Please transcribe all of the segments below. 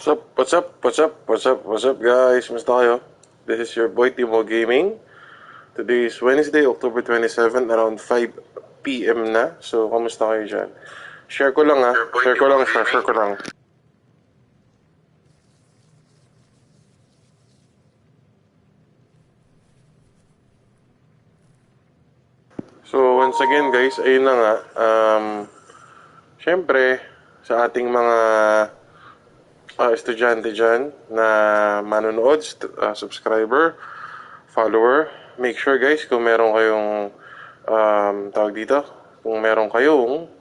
What's up, what's up, what's up, what's up, what's up guys? Musta kayo? This is your boy Timo Gaming. Today is Wednesday, October 27, around 5 p.m. na. So, kamusta kayo dyan? Share ko lang ha. Share ko lang, share ko lang. So, once again guys, ayun na nga. Syempre, sa ating mga estudyante dyan na manonood, subscriber, follower, make sure guys kung meron kayong tawag dito, kung meron kayong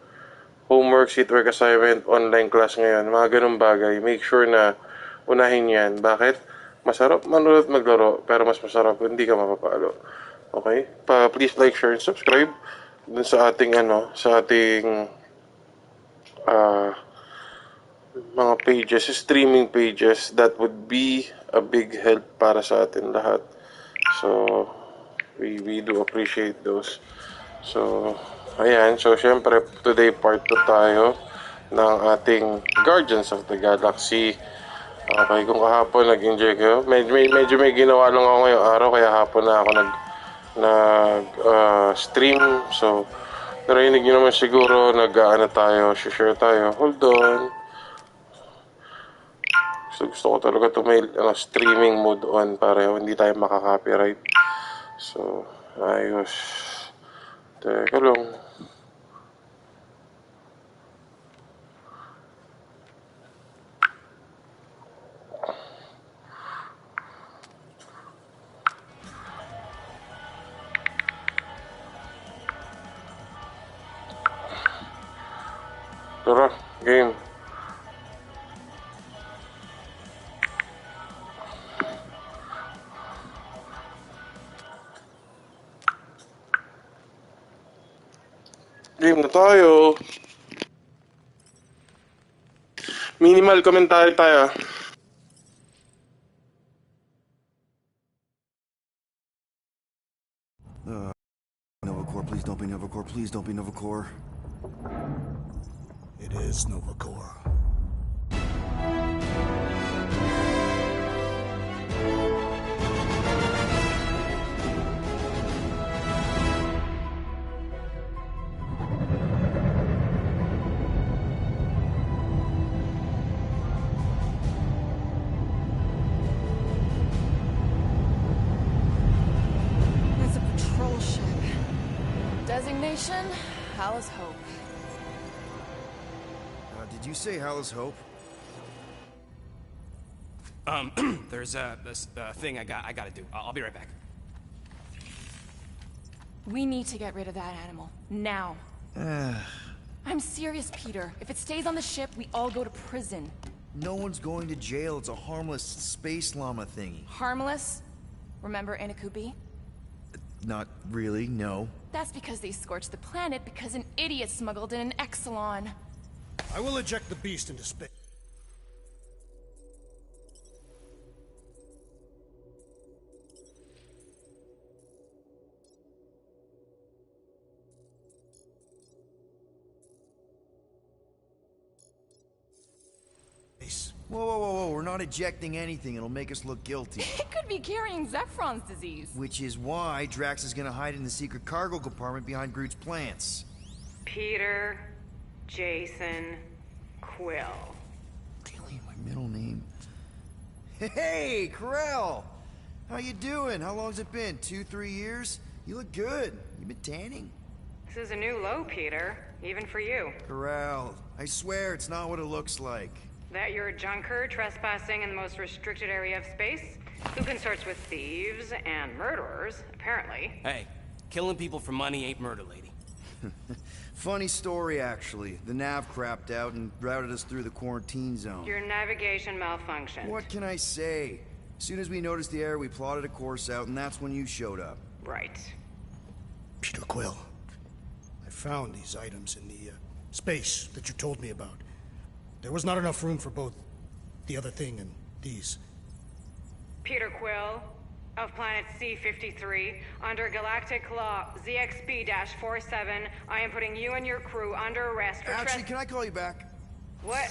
homework, seatwork assignment, online class ngayon, mga ganung bagay, make sure na unahin yan. Bakit? Masarap manood maglaro, pero mas masarap kung hindi ka mapapalo. Okay? Please like, share, and subscribe dun sa ating sa ating mga pages, streaming pages. That would be a big help para sa atin lahat. So, we do appreciate those. So, ayan. So, syempre, today part 2 tayo ng ating Guardians of the Galaxy. Okay, kung kahapon nag-enjoy kayo, medyo may ginawa lang ako ngayong araw, kaya hapon na ako stream. So, narinig nyo naman siguro, share tayo. Hold on. So, gusto ko talaga may streaming mode on para hindi tayo makaka-copyright. So, ayos. Teka lang. Tara, game. Game na tayo. Minimal commentary tayo. Novacore, please don't be Novacore. Please don't be Novacore. It is Novacore. It's a patrol ship. Designation, Hal's Hope. Did you say Hal's Hope? There's this thing I gotta do. I'll be right back. We need to get rid of that animal. Now. I'm serious, Peter. If it stays on the ship, we all go to prison. No one's going to jail. It's a harmless space llama thingy. Harmless? Remember Inakubi? Not really, no. That's because they scorched the planet because an idiot smuggled in an Exelon. I will eject the beast into space. Whoa, we're not ejecting anything. It'll make us look guilty. It could be carrying Zephron's disease. Which is why Drax is gonna hide in the secret cargo compartment behind Groot's plants. Peter, Jason, Quill. Really, my middle name? Hey, Corell! How you doing? How long's it been? 2-3 years? You look good. You been tanning? This is a new low, Peter. Even for you. Corell, I swear it's not what it looks like. That you're a junker trespassing in the most restricted area of space? Who consorts with thieves and murderers, apparently. Hey, killing people for money ain't murder, lady. Funny story, actually. The nav crapped out and routed us through the quarantine zone. Your navigation malfunctioned. What can I say? As soon as we noticed the error, we plotted a course out, and that's when you showed up. Right. Peter Quill, I found these items in the space that you told me about. There was not enough room for both the other thing and these. Peter Quill, of planet C-53, under Galactic Law ZXB-47, I am putting you and your crew under arrest for Actually, can I call you back? What?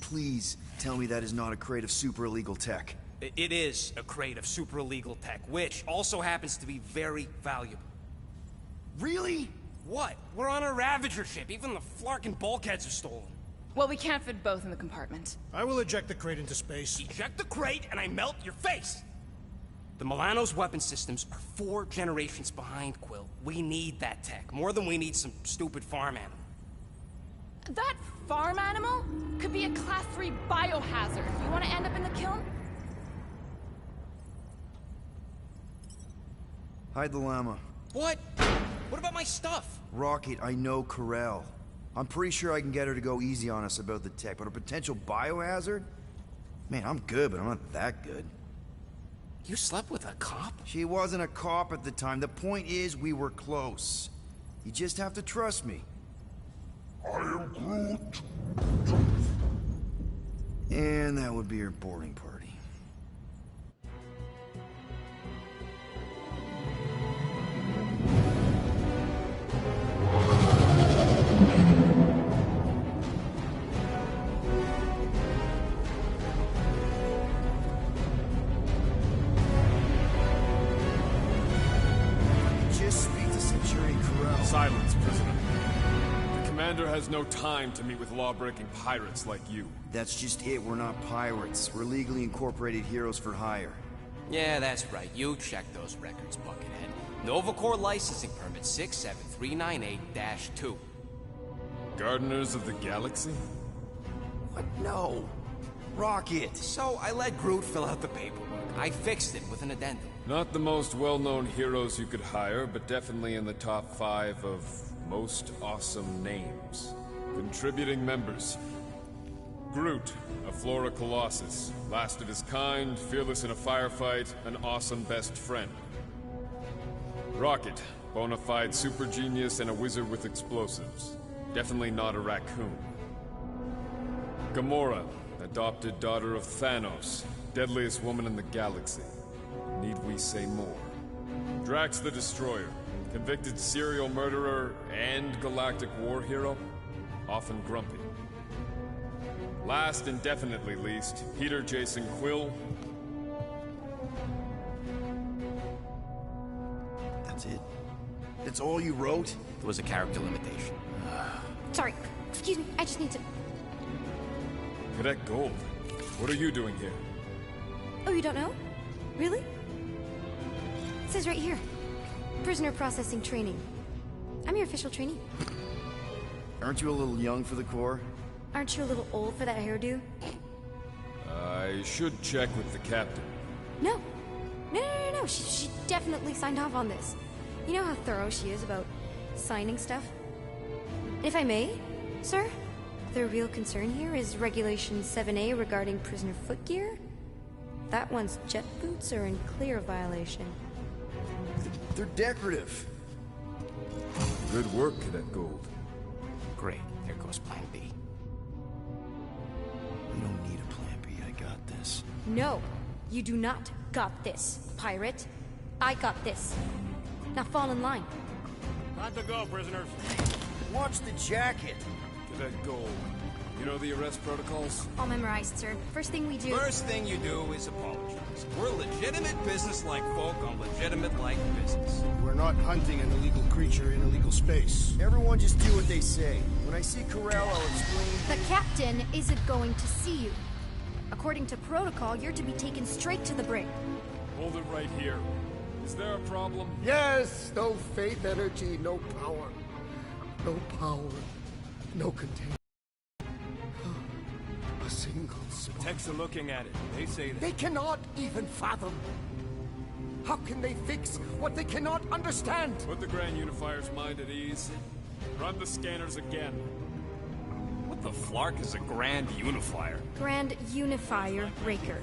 Please, tell me that is not a crate of super illegal tech. It is a crate of super illegal tech, which also happens to be very valuable. Really? What? We're on a Ravager ship. Even the flarkin' bulkheads are stolen. Well, we can't fit both in the compartment. I will eject the crate into space. Eject the crate and I melt your face! The Milano's weapon systems are 4 generations behind, Quill. We need that tech, more than we need some stupid farm animal. That farm animal could be a Class 3 biohazard. You want to end up in the kiln? Hide the llama. What? What about my stuff? Rocket, I know Corel. I'm pretty sure I can get her to go easy on us about the tech, but a potential biohazard? Man, I'm good, but I'm not that good. You slept with a cop? She wasn't a cop at the time. The point is, we were close. You just have to trust me. I am Groot. And that would be her boarding party. Silence, prisoner. The commander has no time to meet with law-breaking pirates like you. That's just it. We're not pirates. We're legally incorporated heroes for hire. Yeah, that's right. You check those records, Buckethead. Novacore licensing permit 67398-2. Gardeners of the Galaxy? What? No. Rocket! So I let Groot fill out the paperwork. I fixed it with an addendum. Not the most well-known heroes you could hire, but definitely in the top 5 of most awesome names. Contributing members. Groot, a Flora Colossus, last of his kind, fearless in a firefight, an awesome best friend. Rocket, bona fide super genius and a wizard with explosives. Definitely not a raccoon. Gamora, adopted daughter of Thanos, deadliest woman in the galaxy. Need we say more? Drax the Destroyer, convicted serial murderer and galactic war hero, often grumpy. Last and definitely least, Peter Jason Quill. That's it? That's all you wrote? It was a character limitation. Sorry, excuse me, I just need to... Cadet Gold, what are you doing here? Oh, you don't know? Really? It says right here. Prisoner processing training. I'm your official trainee. Aren't you a little young for the Corps? Aren't you a little old for that hairdo? I should check with the captain. No. No. She definitely signed off on this. You know how thorough she is about signing stuff? And if I may, sir, the real concern here is Regulation 7A regarding prisoner footgear. That one's jet boots are in clear violation. They're decorative. Good work, Cadet Gold. Great. There goes Plan B. We don't need a plan B. I got this. No, you do not got this, pirate. I got this. Now fall in line. Time to go, prisoners. Watch the jacket. Cadet Gold, you know the arrest protocols? All memorized, sir. First thing we do... First thing you do is apologize. We're legitimate business-like folk on legitimate-like business. We're not hunting an illegal creature in illegal space. Everyone just do what they say. When I see Corel, I'll explain... The captain isn't going to see you. According to protocol, you're to be taken straight to the brig. Hold it right here. Is there a problem? Yes, no faith energy, no power. No power, no containment. A single spark. Techs are looking at it. They say that. They cannot even fathom. How can they fix what they cannot understand? Put the Grand Unifier's mind at ease. Run the scanners again. What the flark is a Grand Unifier? Grand Unifier Raker,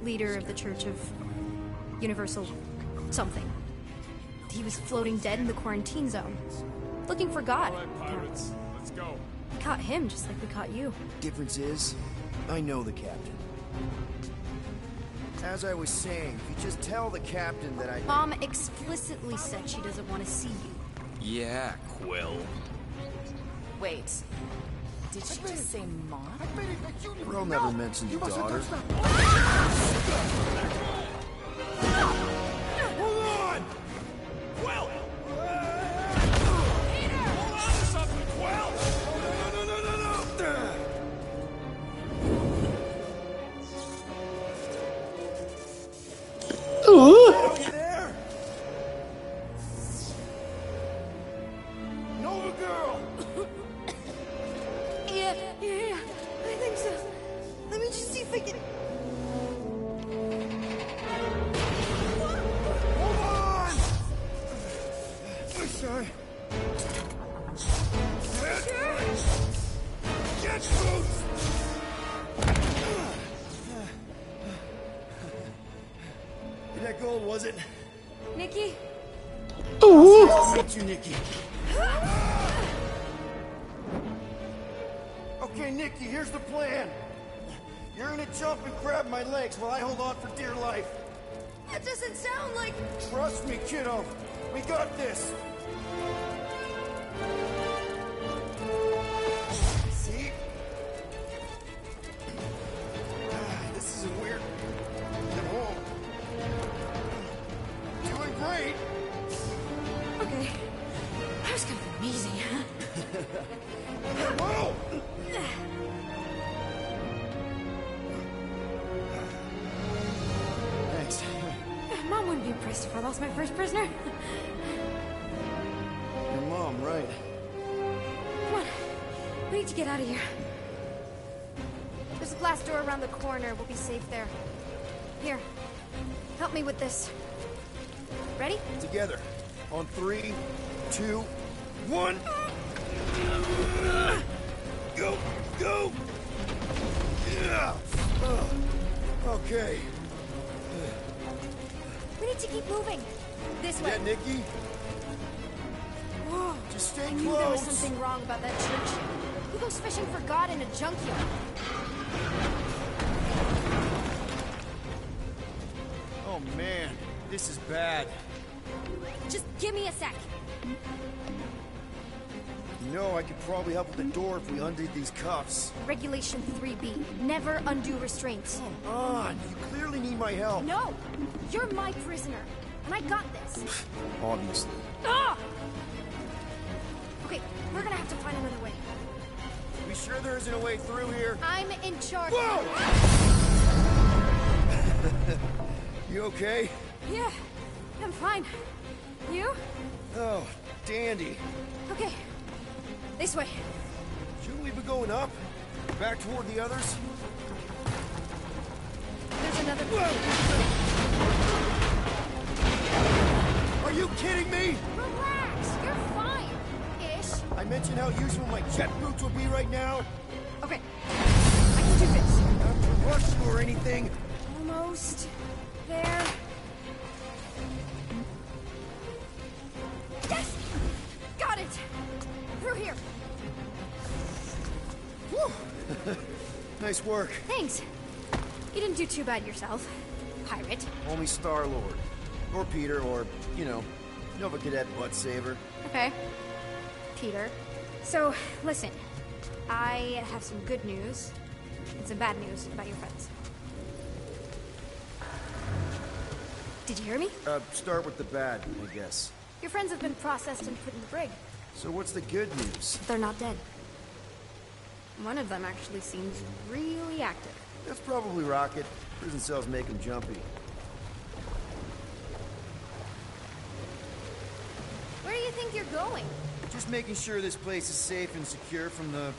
leader of the Church of Universal something. He was floating dead in the quarantine zone, looking for God. All right, pirates. Let's go. We caught him just like we caught you. Difference is, I know the captain. As I was saying, if you just tell the captain that I... Mom explicitly said she doesn't want to see you. Yeah, Quill. Wait. Did she just say mom? Earl never mentioned the daughter. Hold on! Quill! Peter! Hold on to something, Quill! Are you there? Nova girl! Yeah, I think so. Let me just see if I can... Hold on! I'm sorry. Get boots! That gold, was it? Nikki? Get you, Nikki. Okay, Nikki, here's the plan. You're gonna jump and grab my legs while I hold on for dear life. That doesn't sound like... Trust me, kiddo. We got this. See? This isn't weird. At all. Doing great. Okay. That was kind of amazing, huh? Whoa! Thanks. Mom wouldn't be impressed if I lost my first prisoner. Your mom, right? Come on. We need to get out of here. There's a glass door around the corner. We'll be safe there. Here. Help me with this. Ready? Together. On 3, 2, 1. Go! Go! Yeah! Okay. We need to keep moving. This way. Yeah, Nikki? Whoa. Just stay I knew there was close. something wrong about that church. Who goes fishing for God in a junkyard? Oh man, this is bad. Just give me a sec. You know, I could probably help with the door if we undid these cuffs. Regulation 3B. Never undo restraints. Come on, you clearly need my help. No! You're my prisoner. And I got this. Obviously. Ah! Okay, we're gonna have to find another way. We sure there isn't a way through here? I'm in charge. Whoa! You okay? Yeah, I'm fine. You? Oh, dandy. Okay. This way. Shouldn't we be going up? Back toward the others? There's another... Are you kidding me? Relax, you're fine. Ish. I mentioned how useful my jet boots will be right now. Okay. I can do this. Not to rush you or anything. Almost there. Yes! Got it! Through here. Whew. Nice work. Thanks. You didn't do too bad yourself, pirate. Only Star-Lord. Or Peter, or, you know, Nova Cadet butt saver. Okay. Peter. So, listen. I have some good news and some bad news about your friends. Did you hear me? Start with the bad, I guess. Your friends have been processed and put in the brig. So what's the good news? They're not dead. One of them actually seems really active. That's probably Rocket. Prison cells make him jumpy. Where do you think you're going? Just making sure this place is safe and secure from the,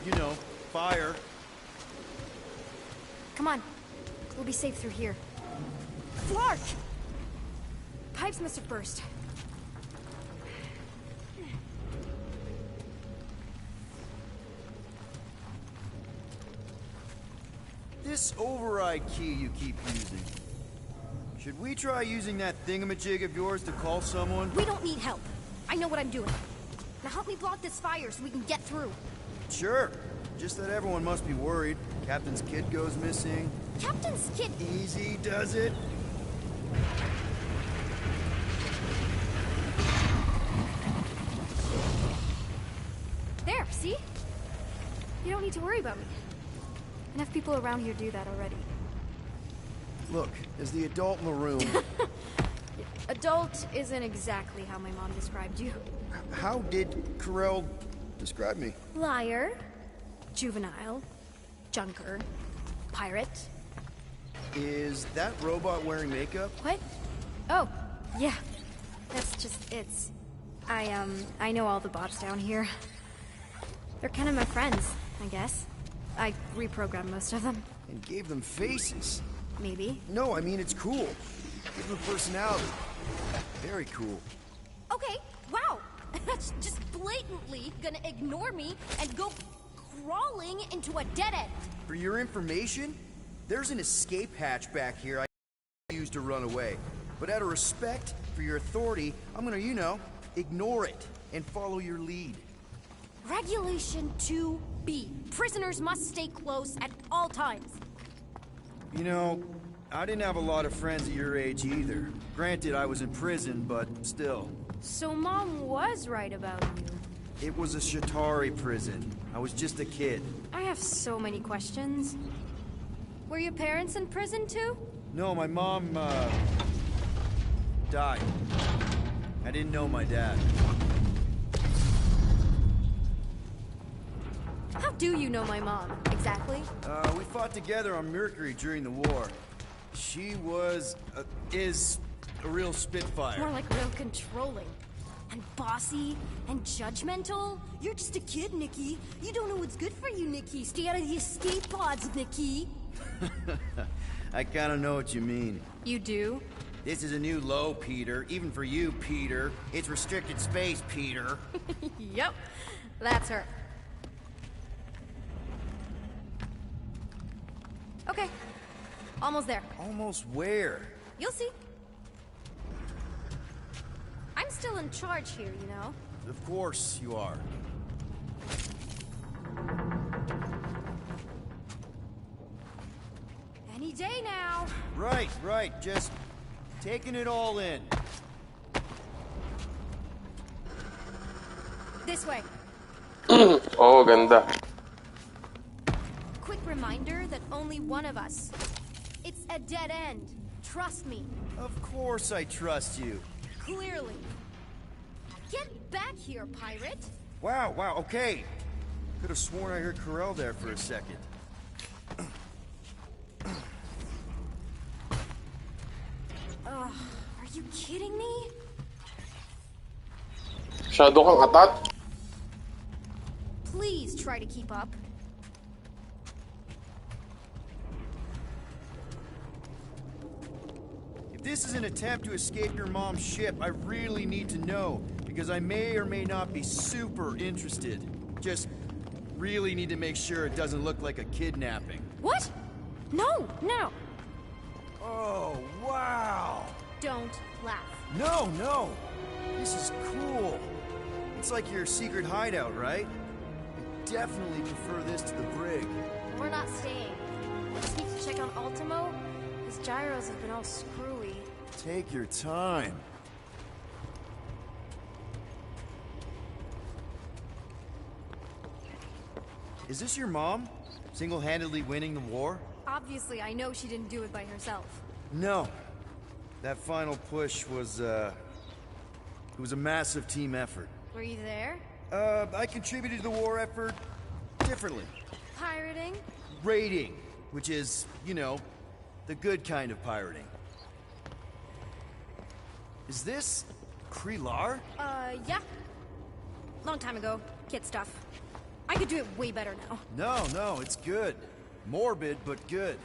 you know, fire. Come on. We'll be safe through here. Flark! Pipes must have burst. This override key you keep using. Should we try using that thingamajig of yours to call someone? We don't need help. I know what I'm doing. Now help me block this fire so we can get through. Sure. Just that everyone must be worried. Captain's kid goes missing. Captain's kid... Easy does it. There, see? You don't need to worry about me. Enough people around here do that already. Look, as the adult in the room, Adult isn't exactly how my mom described you. how did Carell describe me? Liar, juvenile, junker, pirate. Is that robot wearing makeup? What? Oh, yeah. That's just it's. I know all the bots down here. They're kind of my friends, I guess. I reprogrammed most of them. And gave them faces. Maybe. No, I mean, it's cool. Give them personality. Very cool. Okay, wow. That's just blatantly gonna ignore me and go crawling into a dead end. For your information, there's an escape hatch back here I used to run away. But out of respect for your authority, I'm gonna, ignore it and follow your lead. Regulation 2B. Prisoners must stay close at all times. I didn't have a lot of friends at your age either. Granted, I was in prison, but still. So Mom was right about you. It was a Shatari prison. I was just a kid. I have so many questions. Were your parents in prison too? No, my mom, died. I didn't know my dad. How do you know my mom, exactly? We fought together on Mercury during the war. She is a real spitfire. More like real controlling. And bossy and judgmental. You're just a kid, Nikki. You don't know what's good for you, Nikki. Stay out of the escape pods, Nikki. I kinda know what you mean. You do? This is a new low, Peter. Even for you, Peter. It's restricted space, Peter. Yep, that's her. Okay, almost there. Almost where? You'll see. I'm still in charge here, you know? Of course you are. Any day now. Right. Just taking it all in. This way. Oh, ganda. Quick reminder that only one of us. It's a dead end. Trust me. Of course I trust you. Clearly. Get back here, pirate. Wow, okay. Could have sworn I heard Carell there for a second. Are you kidding me? Masyado kang atat. Please try to keep up. If this is an attempt to escape your mom's ship, I really need to know, because I may or may not be super interested. Just really need to make sure it doesn't look like a kidnapping. What? No. Oh, wow! Don't laugh. No! This is cool. It's like your secret hideout, right? I definitely prefer this to the brig. We're not staying. We just need to check on Ultimo. His gyros have been all screwy. Take your time. Is this your mom? Single-handedly winning the war? Obviously, I know she didn't do it by herself. No. That final push was, it was a massive team effort. Were you there? I contributed to the war effort differently. Pirating? Raiding, which is, the good kind of pirating. Is this Krelar? Yeah. Long time ago. Kid stuff. I could do it way better now. No, it's good. Morbid, but good.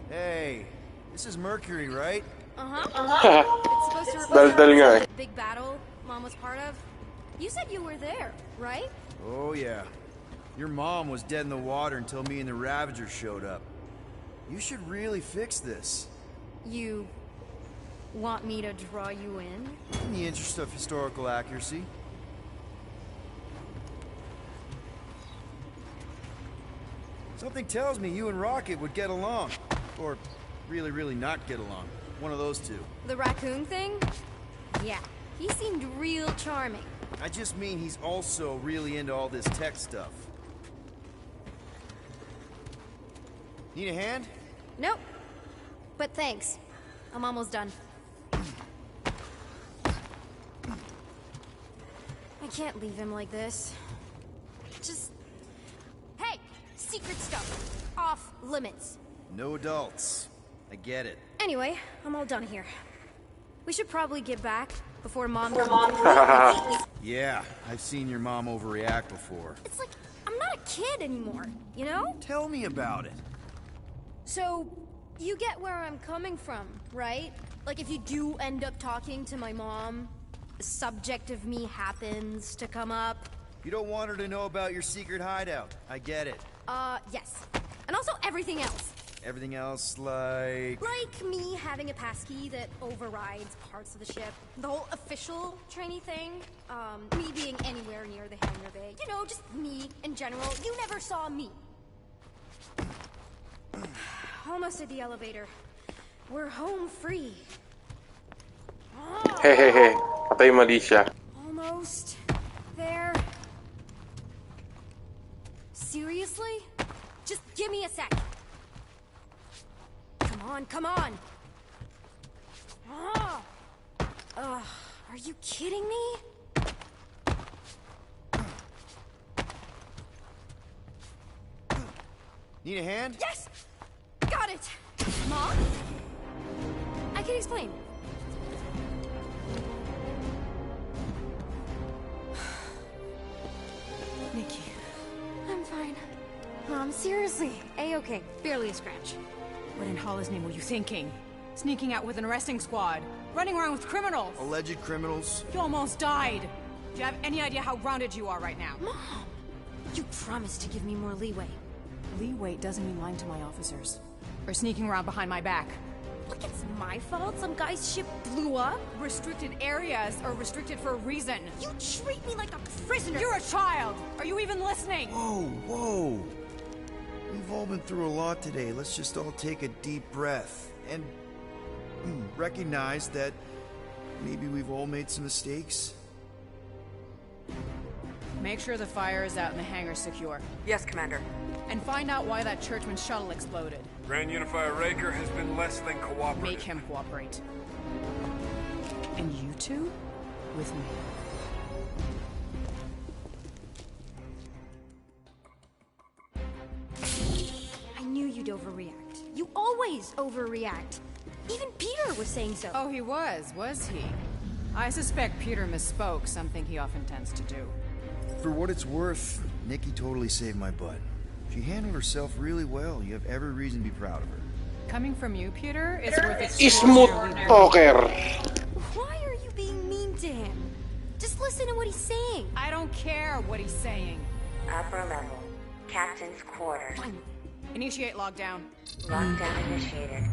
Hey, this is Mercury, right? It's supposed to Dal-dal nga eh. replace the big battle Mom was part of. You said you were there, right? Oh, yeah. Your mom was dead in the water until me and the Ravager showed up. You should really fix this. You want me to draw you in? In the interest of historical accuracy. Something tells me you and Rocket would get along. Or really not get along. one of those two. The raccoon thing? Yeah, he seemed real charming. I just mean he's also really into all this tech stuff. Need a hand? Nope. But thanks. I'm almost done. I can't leave him like this. Just... Hey! Secret stuff. Off limits. No adults. I get it. Anyway, I'm all done here. We should probably get back before Mom... Yeah, I've seen your mom overreact before. It's like, I'm not a kid anymore, you know? Tell me about it. So, you get where I'm coming from, right? Like, if you do end up talking to my mom, the subject of me happens to come up. You don't want her to know about your secret hideout. I get it. Yes. And also everything else. Everything else, like... Like me having a passkey that overrides parts of the ship. The whole official trainee thing. Me being anywhere near the hangar bay. You know, just me in general. You never saw me. Almost at the elevator. We're home free. Hehehe, patay mali siya. Almost there. Seriously? Just give me a sec. Come on, come on. Are you kidding me? Need a hand? Yes! Got it! Mom? I can explain. Nikki. I'm fine. Mom, seriously. A-okay. Barely a scratch. What in Hollis' name were you thinking? Sneaking out with an arresting squad? Running around with criminals? Alleged criminals? You almost died. Do you have any idea how grounded you are right now? Mom! You promised to give me more leeway. Leeway doesn't mean lying to my officers. Or sneaking around behind my back. Look, it's my fault some guy's ship blew up. Restricted areas are restricted for a reason. You treat me like a prisoner. You're a child! Are you even listening? Whoa, whoa. We've all been through a lot today. Let's just all take a deep breath and recognize that maybe we've all made some mistakes. Make sure the fire is out and the hangar's secure. Yes, Commander. And find out why that churchman's shuttle exploded. Grand Unifier Raker has been less than cooperative. Make him cooperate. And you two? With me. I knew you'd overreact. You always overreact. Even Peter was saying so. Oh, he was he? I suspect Peter misspoke, something he often tends to do. For what it's worth, Nikki totally saved my butt. She handled herself really well. You have every reason to be proud of her. Coming from you, Peter, it's worth Smooth poker. Why are you being mean to him? Just listen to what he's saying. I don't care what he's saying. Upper level. Captain's quarters. Initiate lockdown. Lockdown initiated.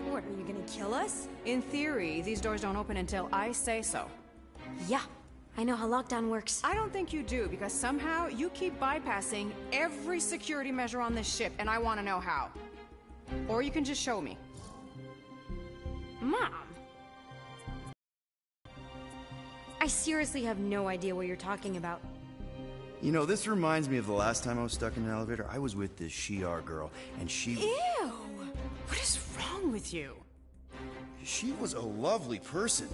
What, are you gonna kill us? In theory, these doors don't open until I say so. Yeah, I know how lockdown works. I don't think you do, because somehow you keep bypassing every security measure on this ship, and I want to know how. Or you can just show me. Mom! I seriously have no idea what you're talking about. You know, this reminds me of the last time I was stuck in an elevator. I was with this Shi'ar girl, and she... Ew! What is wrong with you? She was a lovely person.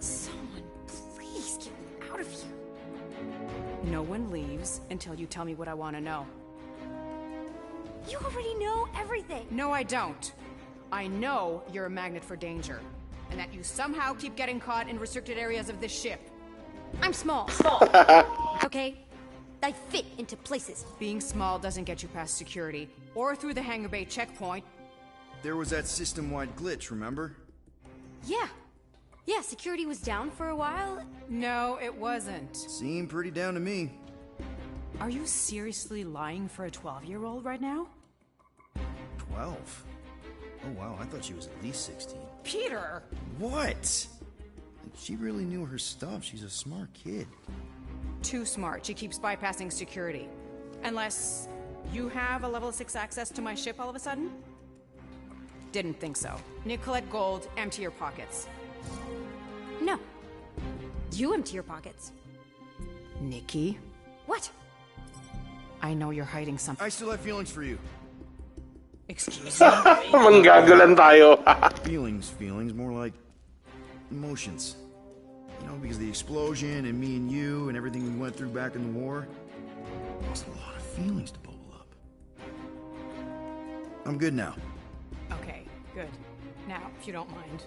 Someone, please get me out of here. No one leaves until you tell me what I want to know. You already know everything. No, I don't. I know you're a magnet for danger, and that you somehow keep getting caught in restricted areas of this ship. I'm small. Okay? I fit into places. Being small doesn't get you past security, or through the hangar bay checkpoint. There was that system-wide glitch, remember? Yeah. Yeah, security was down for a while. No, it wasn't. Seemed pretty down to me. Are you seriously lying for a 12-year-old right now? 12? Oh wow, I thought she was at least 16. Peter! What? She really knew her stuff. She's a smart kid. Too smart. She keeps bypassing security. Unless you have a level 6 access to my ship all of a sudden? Didn't think so. New collect gold, empty your pockets. No. You empty your pockets. Nikki? What? I know you're hiding something. I still have feelings for you. Excuse me? Manggagalan tayo. Feelings, more like emotions. You know, because the explosion and me and you and everything we went through back in the war, there's a lot of feelings to bubble up. I'm good now. Okay, good. Now, if you don't mind.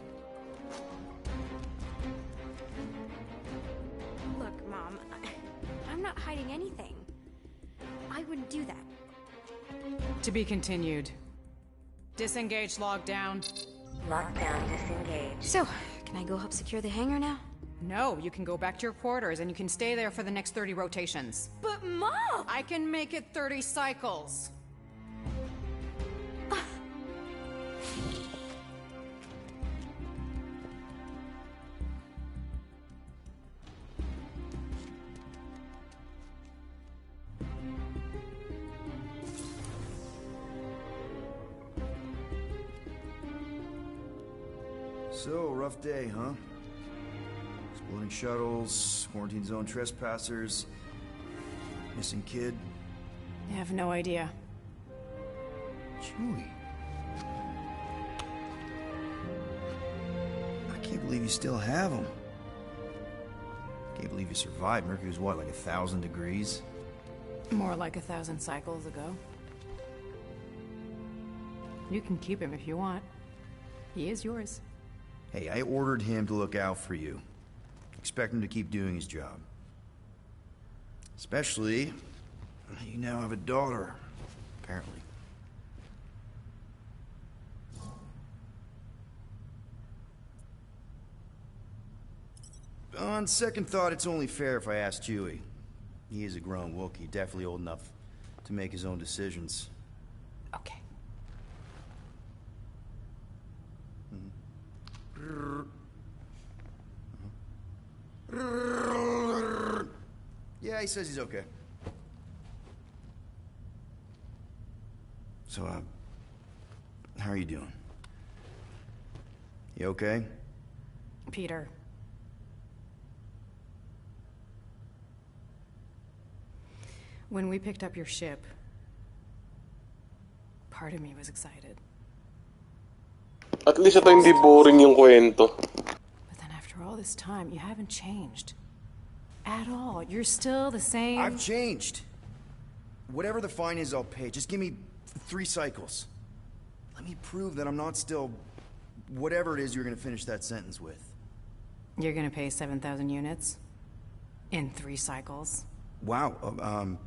Look, Mom, I'm not hiding anything. I wouldn't do that. To be continued. Disengage lockdown. Lockdown disengaged. So, can I go help secure the hangar now? No, you can go back to your quarters and you can stay there for the next 30 rotations. But Mom! I can make it 30 cycles. So, rough day, huh? Exploding shuttles, quarantine zone trespassers, missing kid. I have no idea. Chewie. I can't believe you still have him. Can't believe you survived. Mercury was what, like 1,000 degrees? More like 1,000 cycles ago. You can keep him if you want. He is yours. Hey, I ordered him to look out for you. Expect him to keep doing his job. Especially, you now have a daughter, apparently. On second thought, it's only fair if I ask Chewie. He is a grown Wookiee, definitely old enough to make his own decisions. Okay. Yeah, he says he's okay. So, how are you doing? You okay? Peter. When we picked up your ship, part of me was excited. At least ito hindi boring yung kwento. But then after all this time, you haven't changed. At all. You're still the same. I've changed. Whatever the fine is, I'll pay. Just give me 3 cycles. Let me prove that I'm not still whatever it is you're gonna finish that sentence with. You're gonna pay 7,000 units? In 3 cycles? Wow,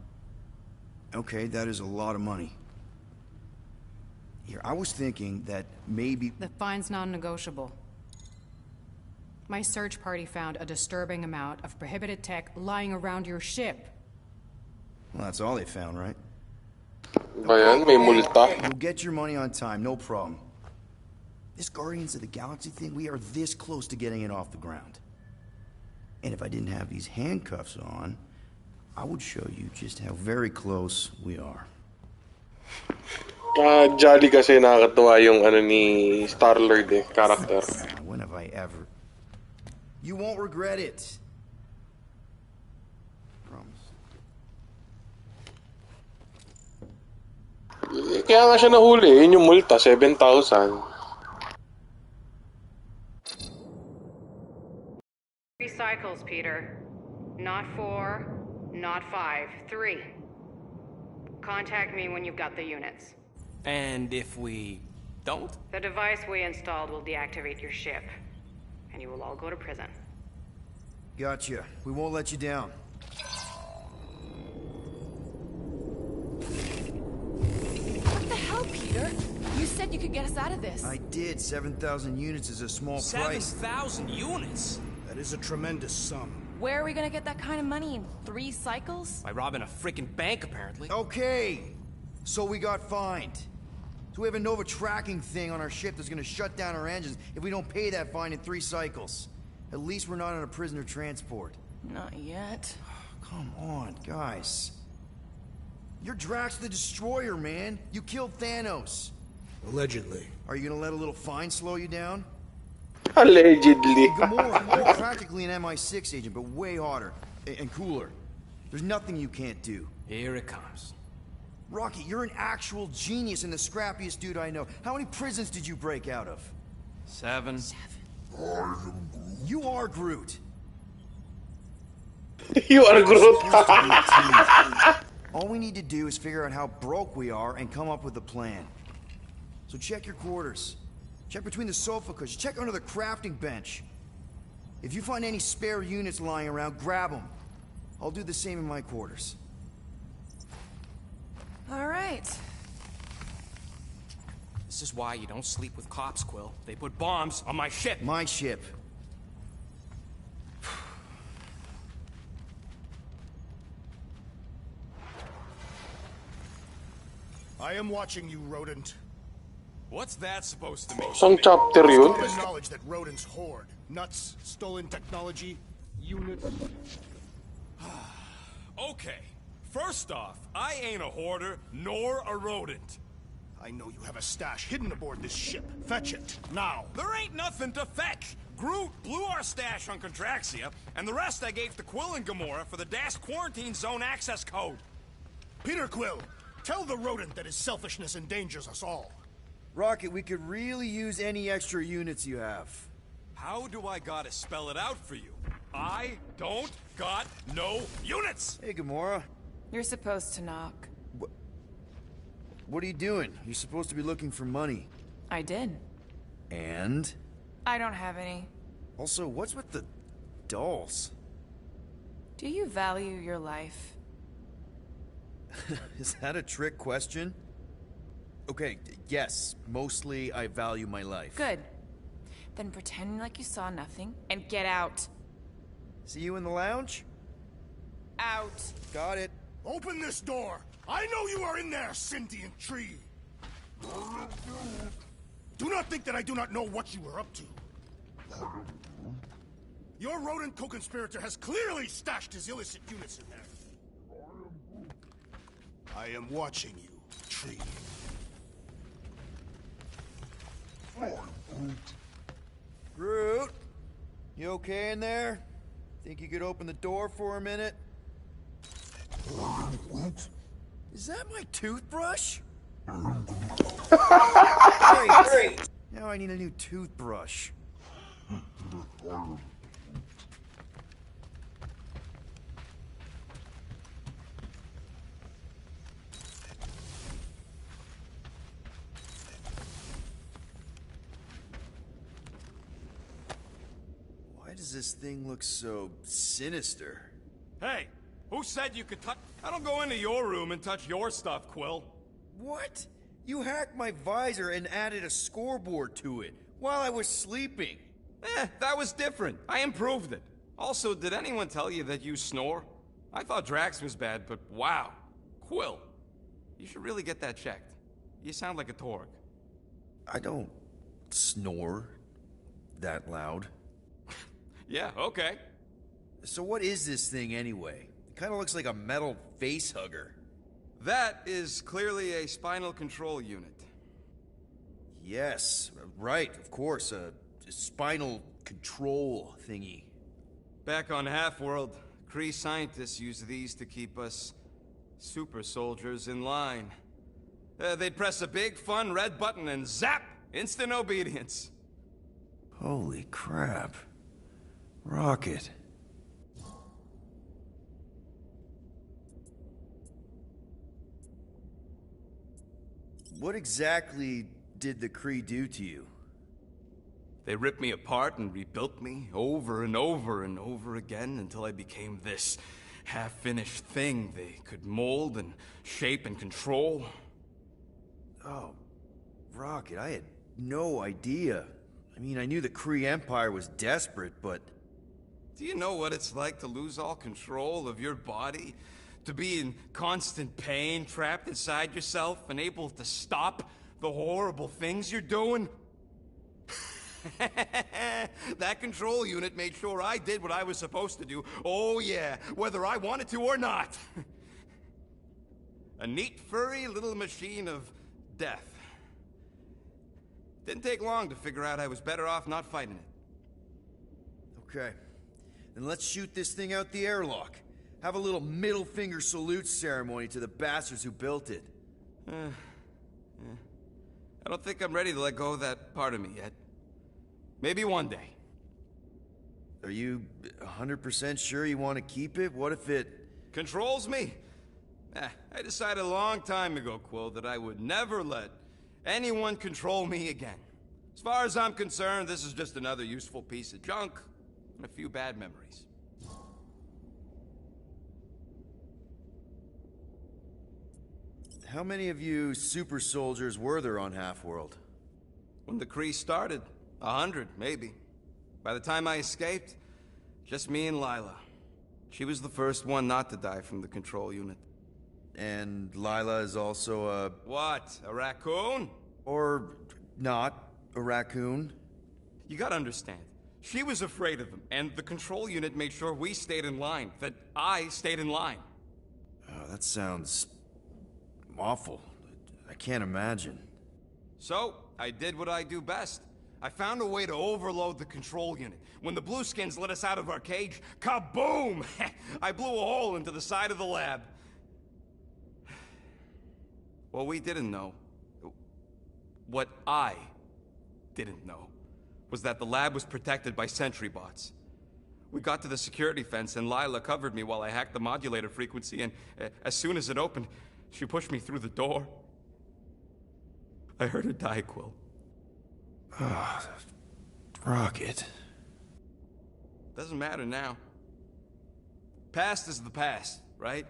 okay, that is a lot of money. Here, I was thinking that maybe... The fine's non-negotiable. My search party found a disturbing amount of prohibited tech lying around your ship. Well, that's all they found, right? Bayan, may multa. You'll get your money on time, no problem. This Guardians of the Galaxy thing, we are this close to getting it off the ground. And if I didn't have these handcuffs on, I would show you just how very close we are. Jolly kasi nakakatuwa yung ano ni Star-Lord character. When have I ever? You won't regret it. Promise. Kaya nga siya nahuli, yun yung multa, 7,000. 3 cycles, Peter. Not 4, not 5, 3. Contact me when you've got the units. And if we don't? The device we installed will deactivate your ship, and you will all go to prison. Gotcha. We won't let you down. What the hell, Peter? You said you could get us out of this. I did. 7,000 units is a small price. 7,000 units? That is a tremendous sum. Where are we gonna get that kind of money in 3 cycles? By robbing a freaking bank, apparently. Okay. So we got fined. So we have a Nova tracking thing on our ship that's gonna shut down our engines if we don't pay that fine in 3 cycles. At least we're not on a prisoner transport. Not yet. Come on, guys. You're Drax the Destroyer, man. You killed Thanos. Allegedly. Are you gonna let a little fine slow you down? Allegedly. Gamora, you're practically an MI6 agent, but way hotter and cooler. There's nothing you can't do. Here it comes. Rocky, you're an actual genius and the scrappiest dude I know. How many prisons did you break out of? 7. You are Groot. You are Groot. All we need to do is figure out how broke we are and come up with a plan. So check your quarters. Check between the sofa cushions. Check under the crafting bench. If you find any spare units lying around, grab them. I'll do the same in my quarters. All right. This is why you don't sleep with cops, Quill. They put bombs on my ship. My ship. I am watching you, rodent. What's that supposed to mean? Some chapter It's yun. common knowledge that rodents hoard nuts, stolen technology, units. Okay. First off, I ain't a hoarder nor a rodent. I know you have a stash hidden aboard this ship. Fetch it, now. There ain't nothing to fetch. Groot blew our stash on Contraxia, and the rest I gave to Quill and Gamora for the DAS quarantine zone access code. Peter Quill, tell the rodent that his selfishness endangers us all. Rocket, we could really use any extra units you have. How do I gotta spell it out for you? I don't got no units! Hey, Gamora. You're supposed to knock. What are you doing? You're supposed to be looking for money. I did. And? I don't have any. Also, what's with the dolls? Do you value your life? Is that a trick question? Okay, yes, mostly I value my life. Good. Then pretend like you saw nothing and get out. See you in the lounge? Out. Got it. Open this door! I know you are in there, sentient tree! Do not think that I do not know what you were up to. Your rodent co-conspirator has clearly stashed his illicit units in there. I am watching you, tree. Groot, you okay in there? Think you could open the door for a minute? Is that my toothbrush? Great. Now I need a new toothbrush. Why does this thing look so sinister? Hey, who said you could touch? I don't go into your room and touch your stuff, Quill. What? You hacked my visor and added a scoreboard to it while I was sleeping. That was different. I improved it. Also, did anyone tell you that you snore? I thought Drax was bad, but wow. Quill, you should really get that checked. You sound like a Torg. I don't snore that loud. Yeah, okay. So what is this thing anyway? It kind of looks like a metal face hugger. That is clearly a spinal control unit. Yes, right, of course, a spinal control thingy. Back on Half-World, Kree scientists used these to keep us super soldiers in line. They'd press a big, fun red button and zap! Instant obedience. Holy crap. Rocket. What exactly did the Kree do to you? They ripped me apart and rebuilt me over and over and over again until I became this half-finished thing they could mold and shape and control. Oh, Rocket, I had no idea. I mean, I knew the Kree Empire was desperate, but... Do you know what it's like to lose all control of your body? To be in constant pain, trapped inside yourself, unable to stop the horrible things you're doing? That control unit made sure I did what I was supposed to do. Oh yeah, whether I wanted to or not. A neat, furry little machine of death. Didn't take long to figure out I was better off not fighting it. Okay. Then let's shoot this thing out the airlock. Have a little middle finger salute ceremony to the bastards who built it. I don't think I'm ready to let go of that part of me yet. Maybe one day. Are you 100% sure you want to keep it? What if it... Controls me? I decided a long time ago, Quill, that I would never let anyone control me again. As far as I'm concerned, this is just another useful piece of junk and a few bad memories. How many of you super soldiers were there on Half-World? When the Kree started, 100, maybe. By the time I escaped, just me and Lila. She was the first one not to die from the control unit. And Lila is also a... What? A raccoon? Or not a raccoon? You gotta understand. She was afraid of them, and the control unit made sure we stayed in line. That I stayed in line. Oh, that sounds... awful. I can't imagine. So, I did what I do best. I found a way to overload the control unit. When the Blueskins let us out of our cage, kaboom! I blew a hole into the side of the lab. What we didn't know, what I didn't know, was that the lab was protected by sentry bots. We got to the security fence and Lila covered me while I hacked the modulator frequency, and as soon as it opened, she pushed me through the door. I heard her die, Quill. Ah, Rocket. Doesn't matter now. Past is the past, right?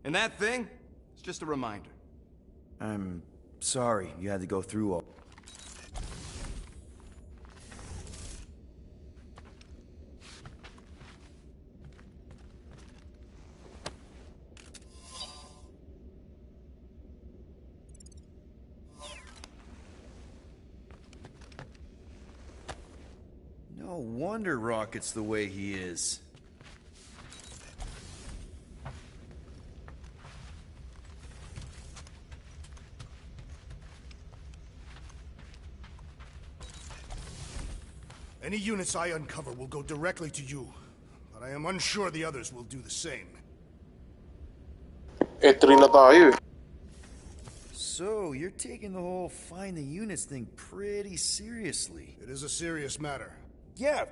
And that thing, it's just a reminder. I'm sorry you had to go through all... No wonder Rocket's the way he is. Any units I uncover will go directly to you, but I am unsure the others will do the same. E3 na tayo eh. So, you're taking the whole find the units thing pretty seriously. It is a serious matter. Yeah,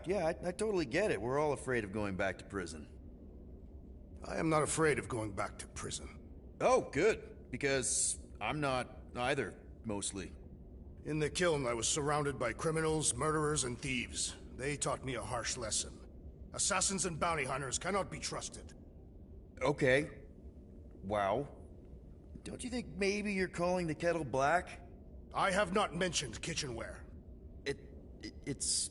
I totally get it. We're all afraid of going back to prison. I am not afraid of going back to prison. Oh, good. Because I'm not either, mostly. In the kiln, I was surrounded by criminals, murderers, and thieves. They taught me a harsh lesson. Assassins and bounty hunters cannot be trusted. Okay. Wow. Don't you think maybe you're calling the kettle black? I have not mentioned kitchenware. It's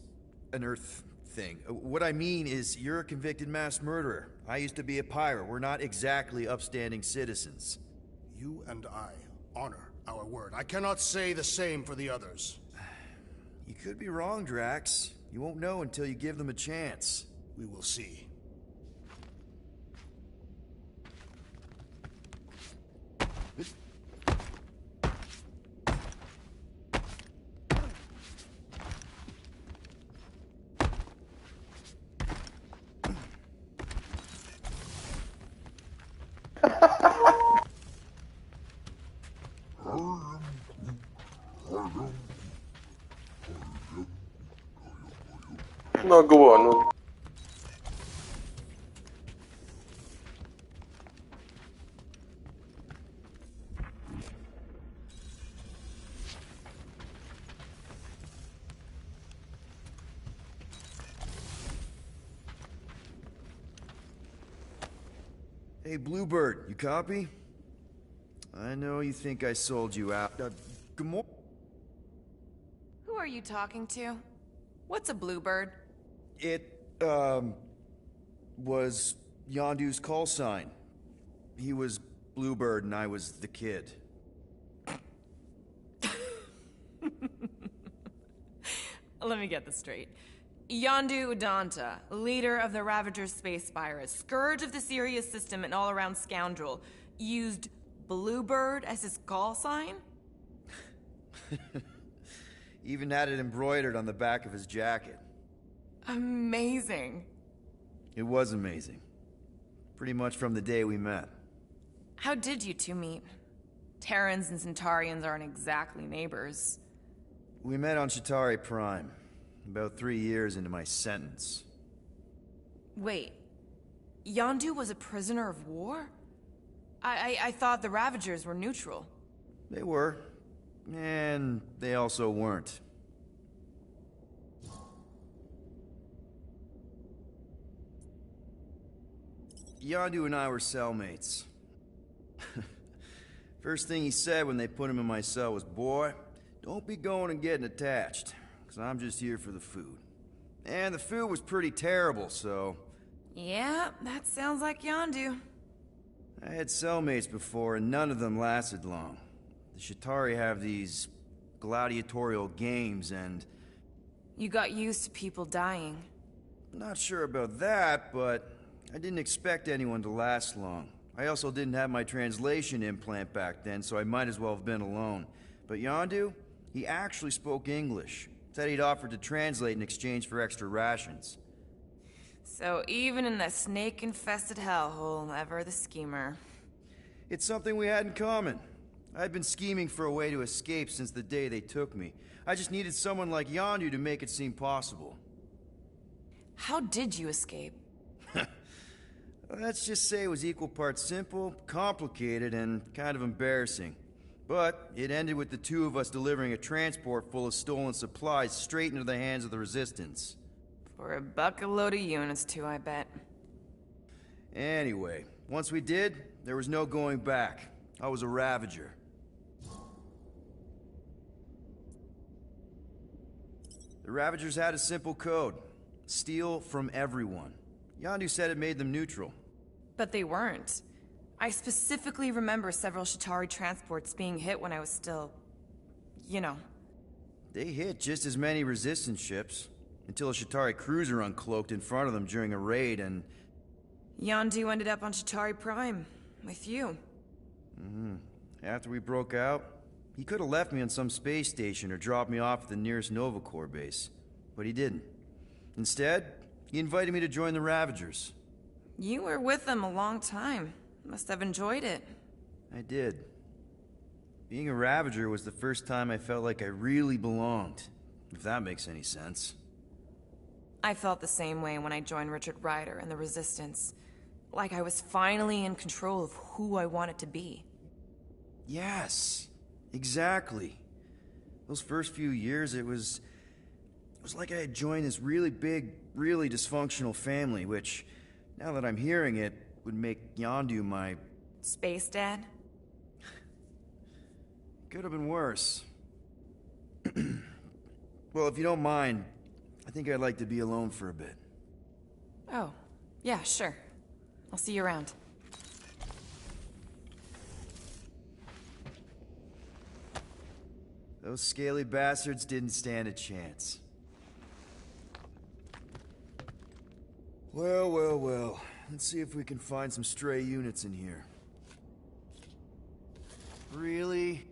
an Earth thing. What I mean is, you're a convicted mass murderer. I used to be a pirate. We're not exactly upstanding citizens. You and I honor our word. I cannot say the same for the others. You could be wrong, Drax. You won't know until you give them a chance. We will see. Nagawa nun. Hey, Bluebird, you copy? I know you think I sold you out. Good morning. Who are you talking to? What's a bluebird? It, was Yondu's call sign. He was Bluebird and I was the kid. Let me get this straight. Yondu Udanta, leader of the Ravager space virus, scourge of the Sirius system and all-around scoundrel, used Bluebird as his call sign? Even had it embroidered on the back of his jacket. Amazing. It was amazing. Pretty much from the day we met. How did you two meet? Terrans and Centaurians aren't exactly neighbors. We met on Chitauri Prime, about 3 years into my sentence. Wait, Yondu was a prisoner of war? I thought the Ravagers were neutral. They were, and they also weren't. Yondu and I were cellmates. First thing he said when they put him in my cell was, "Boy, don't be going and getting attached, because I'm just here for the food." And the food was pretty terrible, so... Yeah, that sounds like Yondu. I had cellmates before, and none of them lasted long. The Chitauri have these gladiatorial games, and... You got used to people dying. Not sure about that, but I didn't expect anyone to last long. I also didn't have my translation implant back then, so I might as well have been alone. But Yondu, he actually spoke English. Said he'd offered to translate in exchange for extra rations. So even in that snake-infested hellhole, ever the schemer. It's something we had in common. I'd been scheming for a way to escape since the day they took me. I just needed someone like Yondu to make it seem possible. How did you escape? Let's just say it was equal parts simple, complicated, and kind of embarrassing. But it ended with the two of us delivering a transport full of stolen supplies straight into the hands of the Resistance. For a load of units too, I bet. Anyway, once we did, there was no going back. I was a Ravager. The Ravagers had a simple code. Steal from everyone. Yondu said it made them neutral. But they weren't. I specifically remember several Chitauri transports being hit when I was still... you know. They hit just as many Resistance ships, until a Chitauri cruiser uncloaked in front of them during a raid, and... Yondu ended up on Chitauri Prime, with you. After we broke out, he could have left me on some space station or dropped me off at the nearest Nova Corps base. But he didn't. Instead, he invited me to join the Ravagers. You were with them a long time. Must have enjoyed it. I did. Being a Ravager was the first time I felt like I really belonged, if that makes any sense. I felt the same way when I joined Richard Ryder and the Resistance. Like I was finally in control of who I wanted to be. Yes, exactly. Those first few years, it was like I had joined this really big, really dysfunctional family, which, now that I'm hearing it, would make Yondu my... Space Dad? Could have been worse. Well, if you don't mind, I think I'd like to be alone for a bit. Oh, yeah, sure. I'll see you around. Those scaly bastards didn't stand a chance. Well, well, well. Let's see if we can find some stray units in here. Really?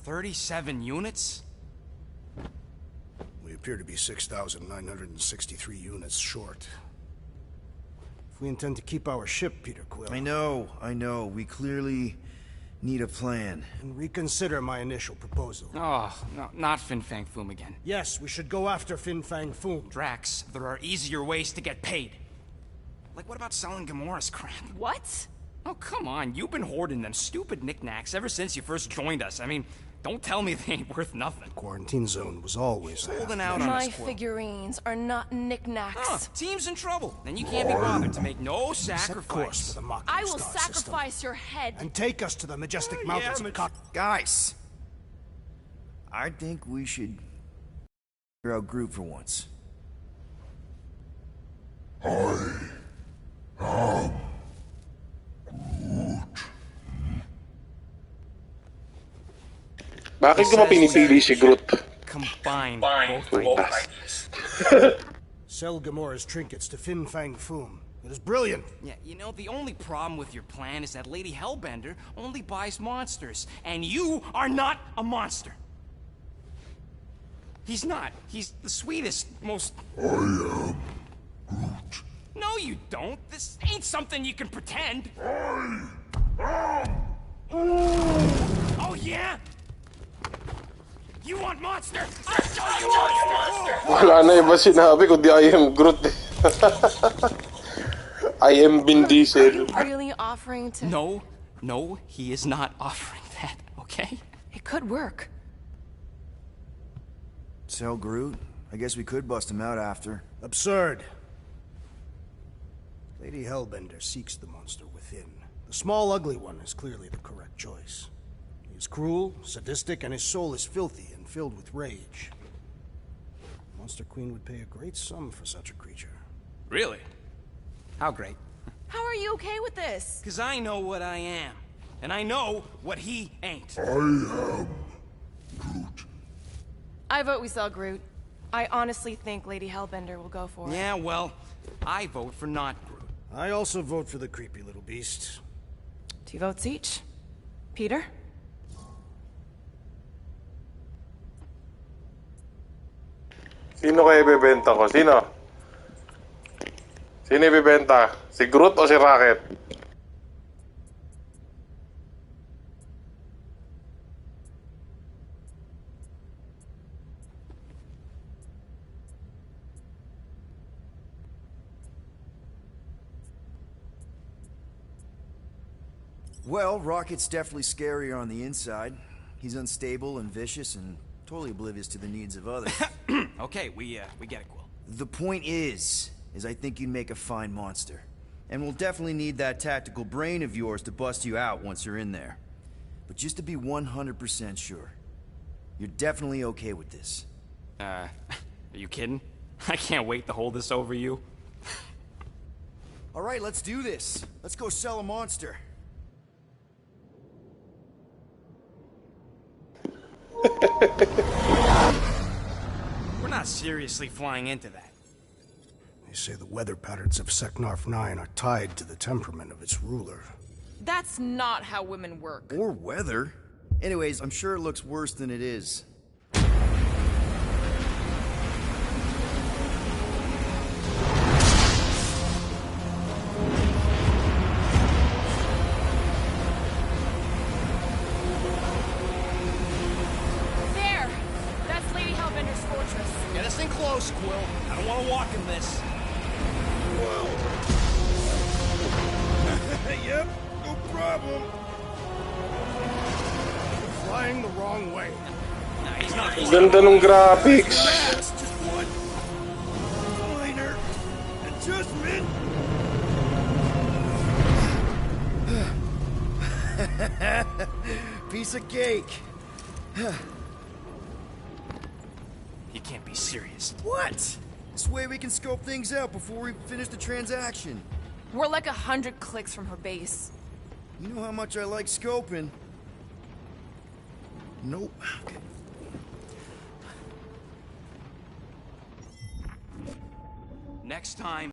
$37 units? We appear to be 6,963 units short. If we intend to keep our ship, Peter Quill... I know. We clearly need a plan. And reconsider my initial proposal. Oh, no, not Fin Fang Foom again. Yes, we should go after Fin Fang Foom. Drax, there are easier ways to get paid. Like, what about selling Gamora's crap? What? Oh, come on. You've been hoarding them stupid knickknacks ever since you first joined us. I mean, don't tell me they ain't worth nothing. Quarantine zone was always holding out on us. My figurines are not knickknacks. Huh, team's in trouble. Then you can't be bothered to make no sacrifice. I will sacrifice your head. And take us to the majestic mountains of Guys, I think we should figure out Groot for once. Bakit ko pinipili si Groot? Combine Sell Gamora's trinkets to Fin Fang Foom. It is brilliant. Yeah, you know, the only problem with your plan is that Lady Hellbender only buys monsters, and you are not a monster. He's not. He's the sweetest, most... I am Groot. No, you don't. This ain't something you can pretend. I am... Oh, yeah? You want monster? I'll show you monster! Wala na iba sinabi kundi I am Groot. I am Vin Diesel. Really offering to... No, he is not offering that, okay? It could work. Tell Groot. I guess we could bust him out after. Absurd. Lady Hellbender seeks the monster within. The small, ugly one is clearly the correct choice. He is cruel, sadistic, and his soul is filthy and filled with rage. Monster Queen would pay a great sum for such a creature. Really? How great? How are you okay with this? Because I know what I am. And I know what he ain't. I am Groot. I vote we sell Groot. I honestly think Lady Hellbender will go for it. Yeah, well, I vote for not Groot. I also vote for the creepy little beast. 2 votes each. Peter? Sino kaya ibebenta ko? Sino? Sino ibebenta? Si Groot o si Rocket? Well, Rocket's definitely scarier on the inside. He's unstable and vicious and totally oblivious to the needs of others. Okay, we get it, Quill. The point is I think you'd make a fine monster. And we'll definitely need that tactical brain of yours to bust you out once you're in there. But just to be 100% sure, you're definitely okay with this. Are you kidding? I can't wait to hold this over you. All right, let's do this. Let's go sell a monster. We're not seriously flying into that. They say the weather patterns of Seknarf 9 are tied to the temperament of its ruler. That's not how women work. Or weather. Anyways, I'm sure it looks worse than it is. There! That's Lady Hellbender's fortress. Get us in close, Quill. I don't want to walk in this. Yep, no problem. You're flying the wrong way. Nah, he's not Ganda ng graphics. That's just one minor adjustment. Piece of cake. You can't be serious. What? This way we can scope things out before we finish the transaction. We're like 100 clicks from her base. You know how much I like scoping. Nope. Okay. Next time,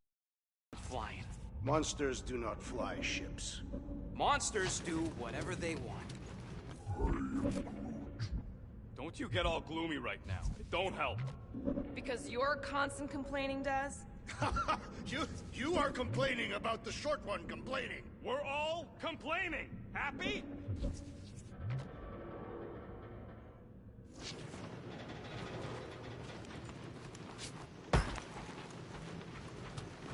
flying. Monsters do not fly ships. Monsters do whatever they want. Don't you get all gloomy right now. It don't help. Because your constant complaining does? You are complaining about the short one complaining. We're all complaining. Happy?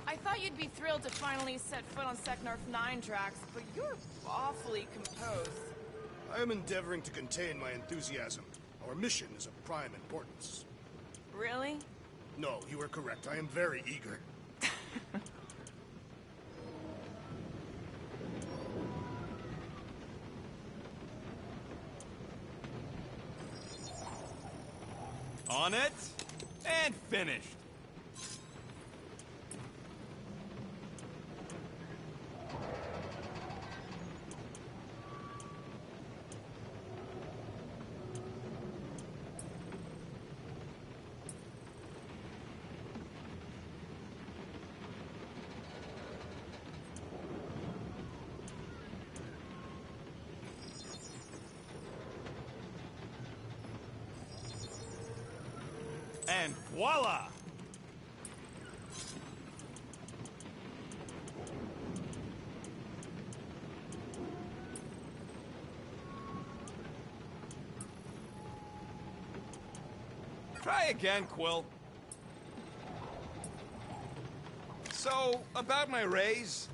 I thought you'd be thrilled to finally set foot on Seknarf 9 tracks, but you're awfully composed. I am endeavoring to contain my enthusiasm. Our mission is of prime importance. Really? No, you are correct. I am very eager. On it, and finished. And voila! Try again, Quill. So, about my raise?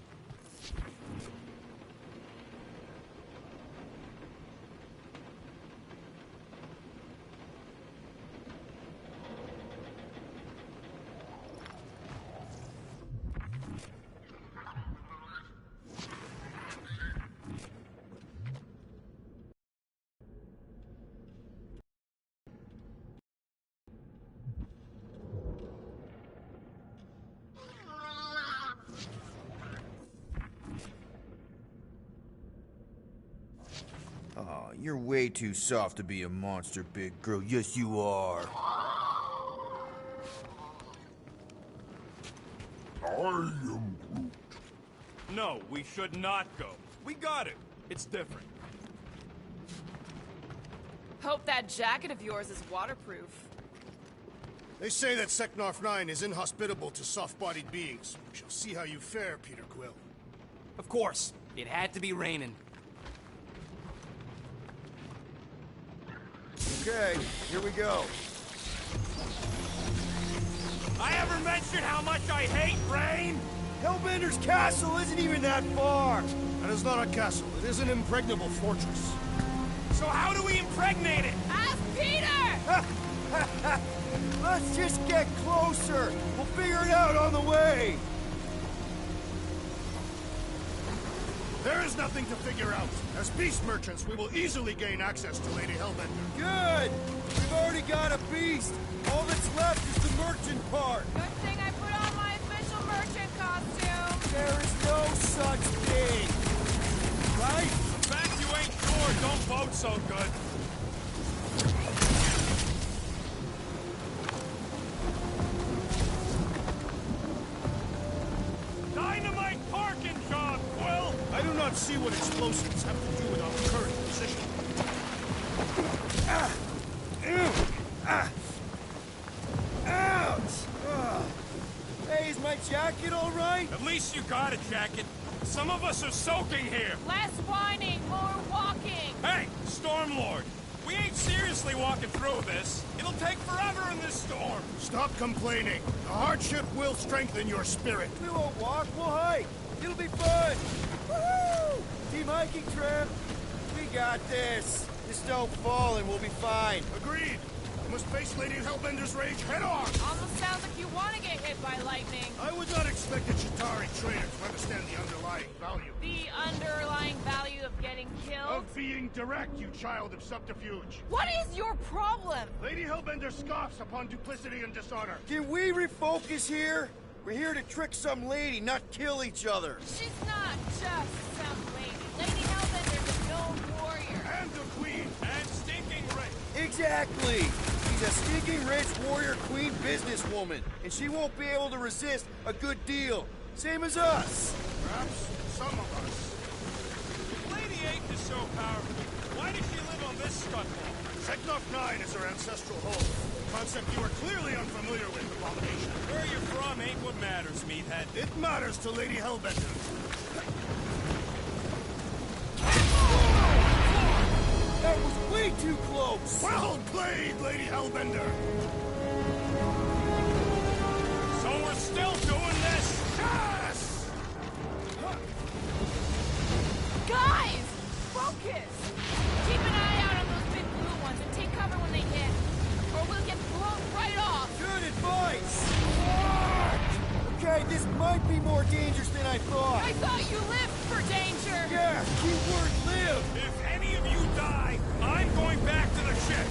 Oh, you're way too soft to be a monster, big girl. Yes, you are. I am Groot. No, we should not go. We got it. It's different. Hope that jacket of yours is waterproof. They say that Seknarf 9 is inhospitable to soft-bodied beings. We shall see how you fare, Peter Quill. Of course. It had to be raining. Okay, here we go. I ever mentioned how much I hate rain? Hellbender's castle isn't even that far! That is not a castle. It is an impregnable fortress. So how do we impregnate it? Ask Peter! Let's just get closer. We'll figure it out on the way. There is nothing to figure out. As beast merchants, we will easily gain access to Lady Hellbender. Good! We've already got a beast. All that's left is the merchant part. Good thing I put on my official merchant costume. There is no such thing. Right? The fact you ain't sure don't vote so good. Dynamite parking job, Quill! I do not see what explosives have to do with our current position. Ouch! Hey, is my jacket all right? At least you got a jacket. Some of us are soaking here. Less whining, more walking. Hey, Stormlord! We ain't seriously walking through this. It'll take forever in this storm. Stop complaining. The hardship will strengthen your spirit. We won't walk, we'll hike. It'll be fun. Woohoo! Team hiking trip. We got this. Just don't fall and we'll be fine. Agreed. We must face Lady Hellbender's rage head on. Almost sounds like you want to get hit by lightning. I would not expect a Chitauri trader to understand the underlying value. The underlying value of getting killed? Of being direct, you child of subterfuge. What is your problem? Lady Hellbender scoffs upon duplicity and dishonor. Can we refocus here? We're here to trick some lady, not kill each other. She's not just some lady. Lady Hellbender's a known warrior. And a queen. And stinking rich. Exactly. She's a stinking rich warrior queen businesswoman, and she won't be able to resist a good deal. Same as us. Perhaps some of us. If Lady Eight is so powerful, why does she live on this scutball? Seknarf 9 is her ancestral home. A concept you are clearly unfamiliar with, Abomination. Where you're from ain't what matters, meathead. It matters to Lady Hellbender. That was way too close! Well played, Lady Hellbender! So we're still doing this? Yes! Guys! Focus! Keep an eye out on those big blue ones and take cover when they hit. Or we'll get blown right off! Good advice! Okay, this might be more dangerous than I thought. I thought you lived for danger! Yeah, keyword live! If any of you die, I'm going back to the ship.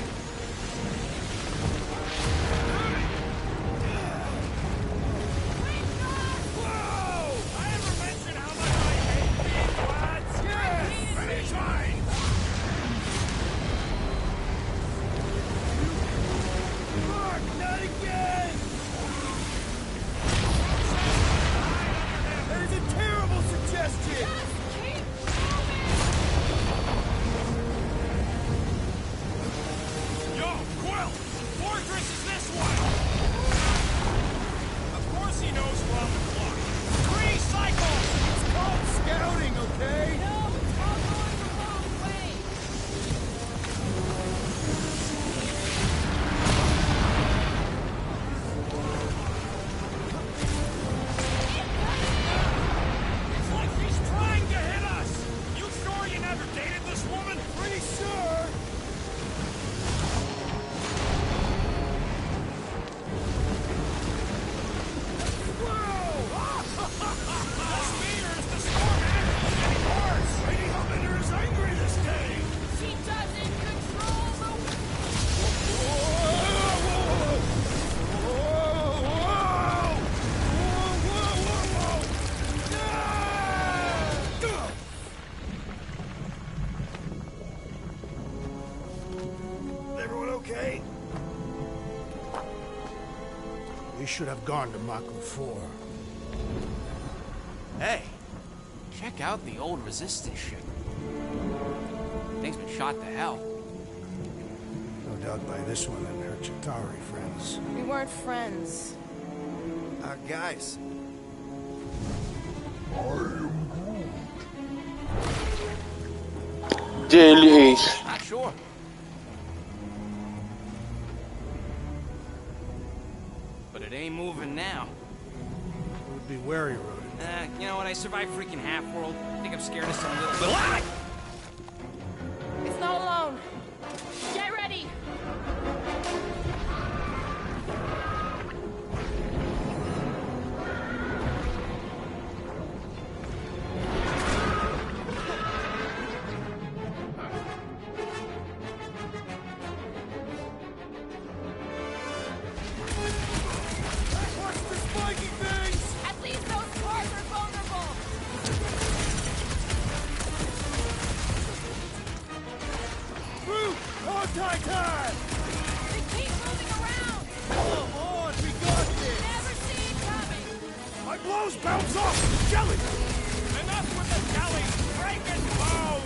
Whoa! I ever mentioned how much I hate being lads? Yes! Many times! Mark, not again! That is a terrible suggestion! Just keep moving! We should have gone to Mako 4. Hey, check out the old Resistance ship. Thing's been shot to hell. No doubt by this one and her Chitauri friends. We weren't friends. Guys. Jelly Ace. Not sure. But it ain't moving now. Would be wary, Rodin. You know what? I survived freaking Half-World. I think I'm scared of some little... It's not alone. Get ready. Watch the spiky things! At least those cars are vulnerable. Root! Contact time! They keep moving around. Come on, we got this! Never see it coming. My blows bounce off the jelly! Enough with the jelly! Break it bone!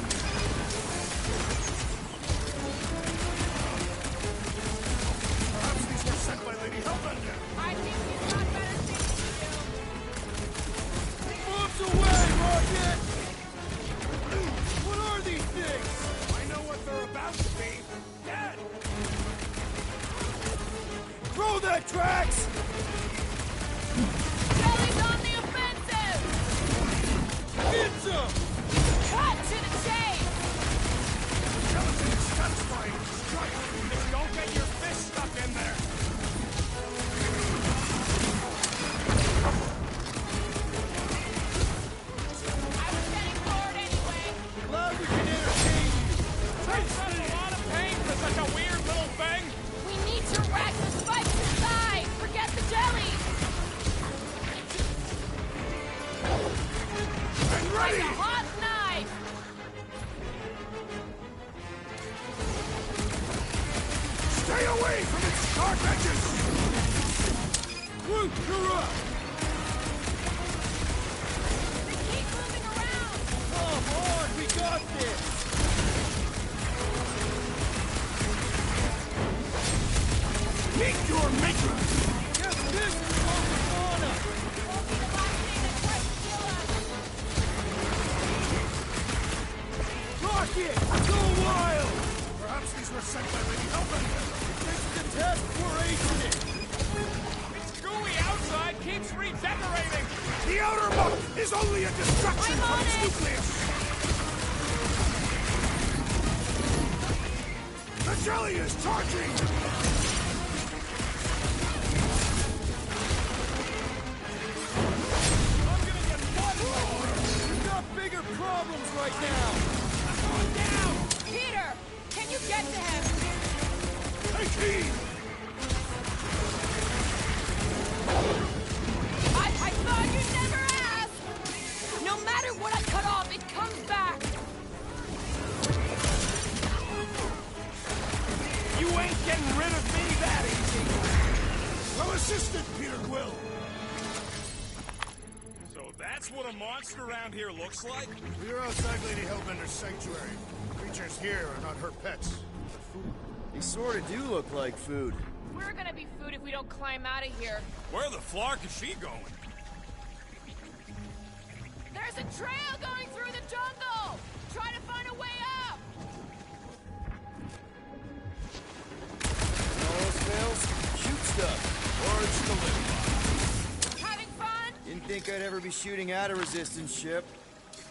Perhaps these were sent by Lady Hellbender. I think he's got better things to do. Moves away, Rocket! What are these things? I know what they're about to be. Dead! Throw that, Trax! Jelly's on the offensive. Get some! Cut to the chase. Skeleton is satisfying. Strike! Just don't get your fist stuck in there. I was getting bored anyway. Glad we can entertain you. That's a lot of pain for such a weird little thing. We need to rack the spikes inside. Forget the jelly. And Like ready! a hot knife. Stay away from its sharp edges! Groot, you're up! They keep moving around. Come on, we got this! Meet your maker! Get this on us! Won't be the last thing that tries to kill us. Rocket! Go wild! Perhaps these were sent by Lady Hellbender. This is the test for acing it! It's gooey outside keeps redecorating. The outer muck is only a distraction I'm from on its it. nucleus! The jelly is charging! I'm gonna get one more. We've got bigger problems right now! Going down. Peter, can you get to him? Take heed! I thought you'd never ask. No matter what I cut off, it comes back. You ain't getting rid of me that easy. Well assisted, Peter Quill! So that's what a monster around here looks like? We are outside Lady Hellbender's sanctuary. Creatures here are not her pets. They're food. They sort of do look like food. We're gonna be food if we don't climb out of here. Where the flark is she going? There's a trail going through the jungle. Try to find a way up. All else fails, shoot stuff. Large to live Having fun? by. Didn't think I'd ever be shooting at a resistance ship.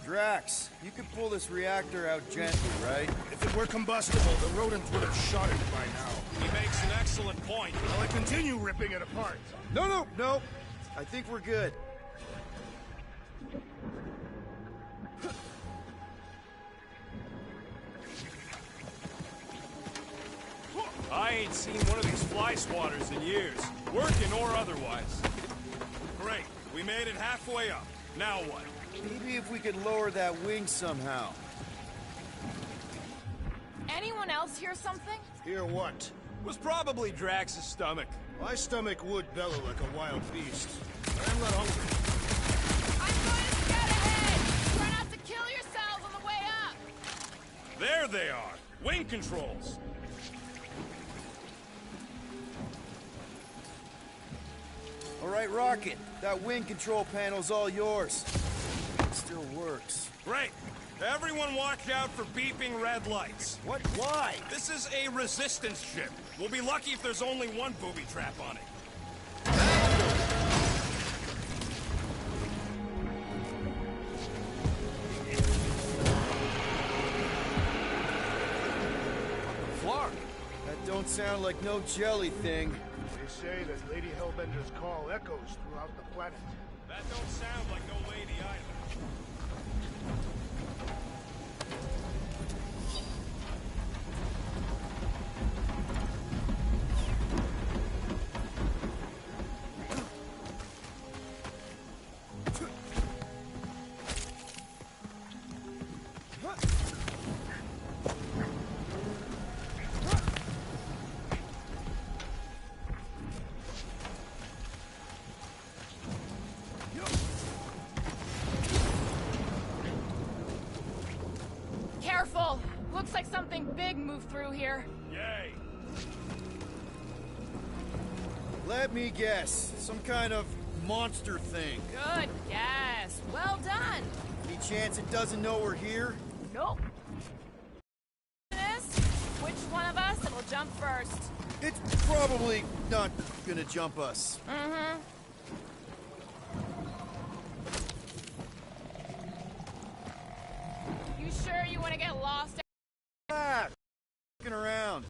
Drax, you could pull this reactor out gently, right? If it were combustible, the rodents would have shot it by now. He makes an excellent point. Will I continue ripping it apart? No. I think we're good. I ain't seen one of these fly swatters in years, working or otherwise. Great, we made it halfway up. Now what? Maybe if we could lower that wing somehow. Anyone else hear something? Hear what? Was probably Drax's stomach. My stomach would bellow like a wild beast. But I'm not hungry. I'm going to scout ahead! Try not to kill yourselves on the way up! There they are! Wing controls! All right, Rocket. That wing control panel's all yours. It still works. Great! Everyone watch out for beeping red lights. What? Why? This is a resistance ship. We'll be lucky if there's only one booby trap on it. Flark. That don't sound like no jelly thing. They say that Lady Hellbender's call echoes throughout the planet. That don't sound like no lady either. Careful! Looks like something big moved through here. Yay! Let me guess. Some kind of monster thing. Good guess. Well done. Any chance it doesn't know we're here? Nope. Which one of us will jump first? It's probably not gonna jump us. Mm-hmm. You sure you want to get lost? Ah, looking around.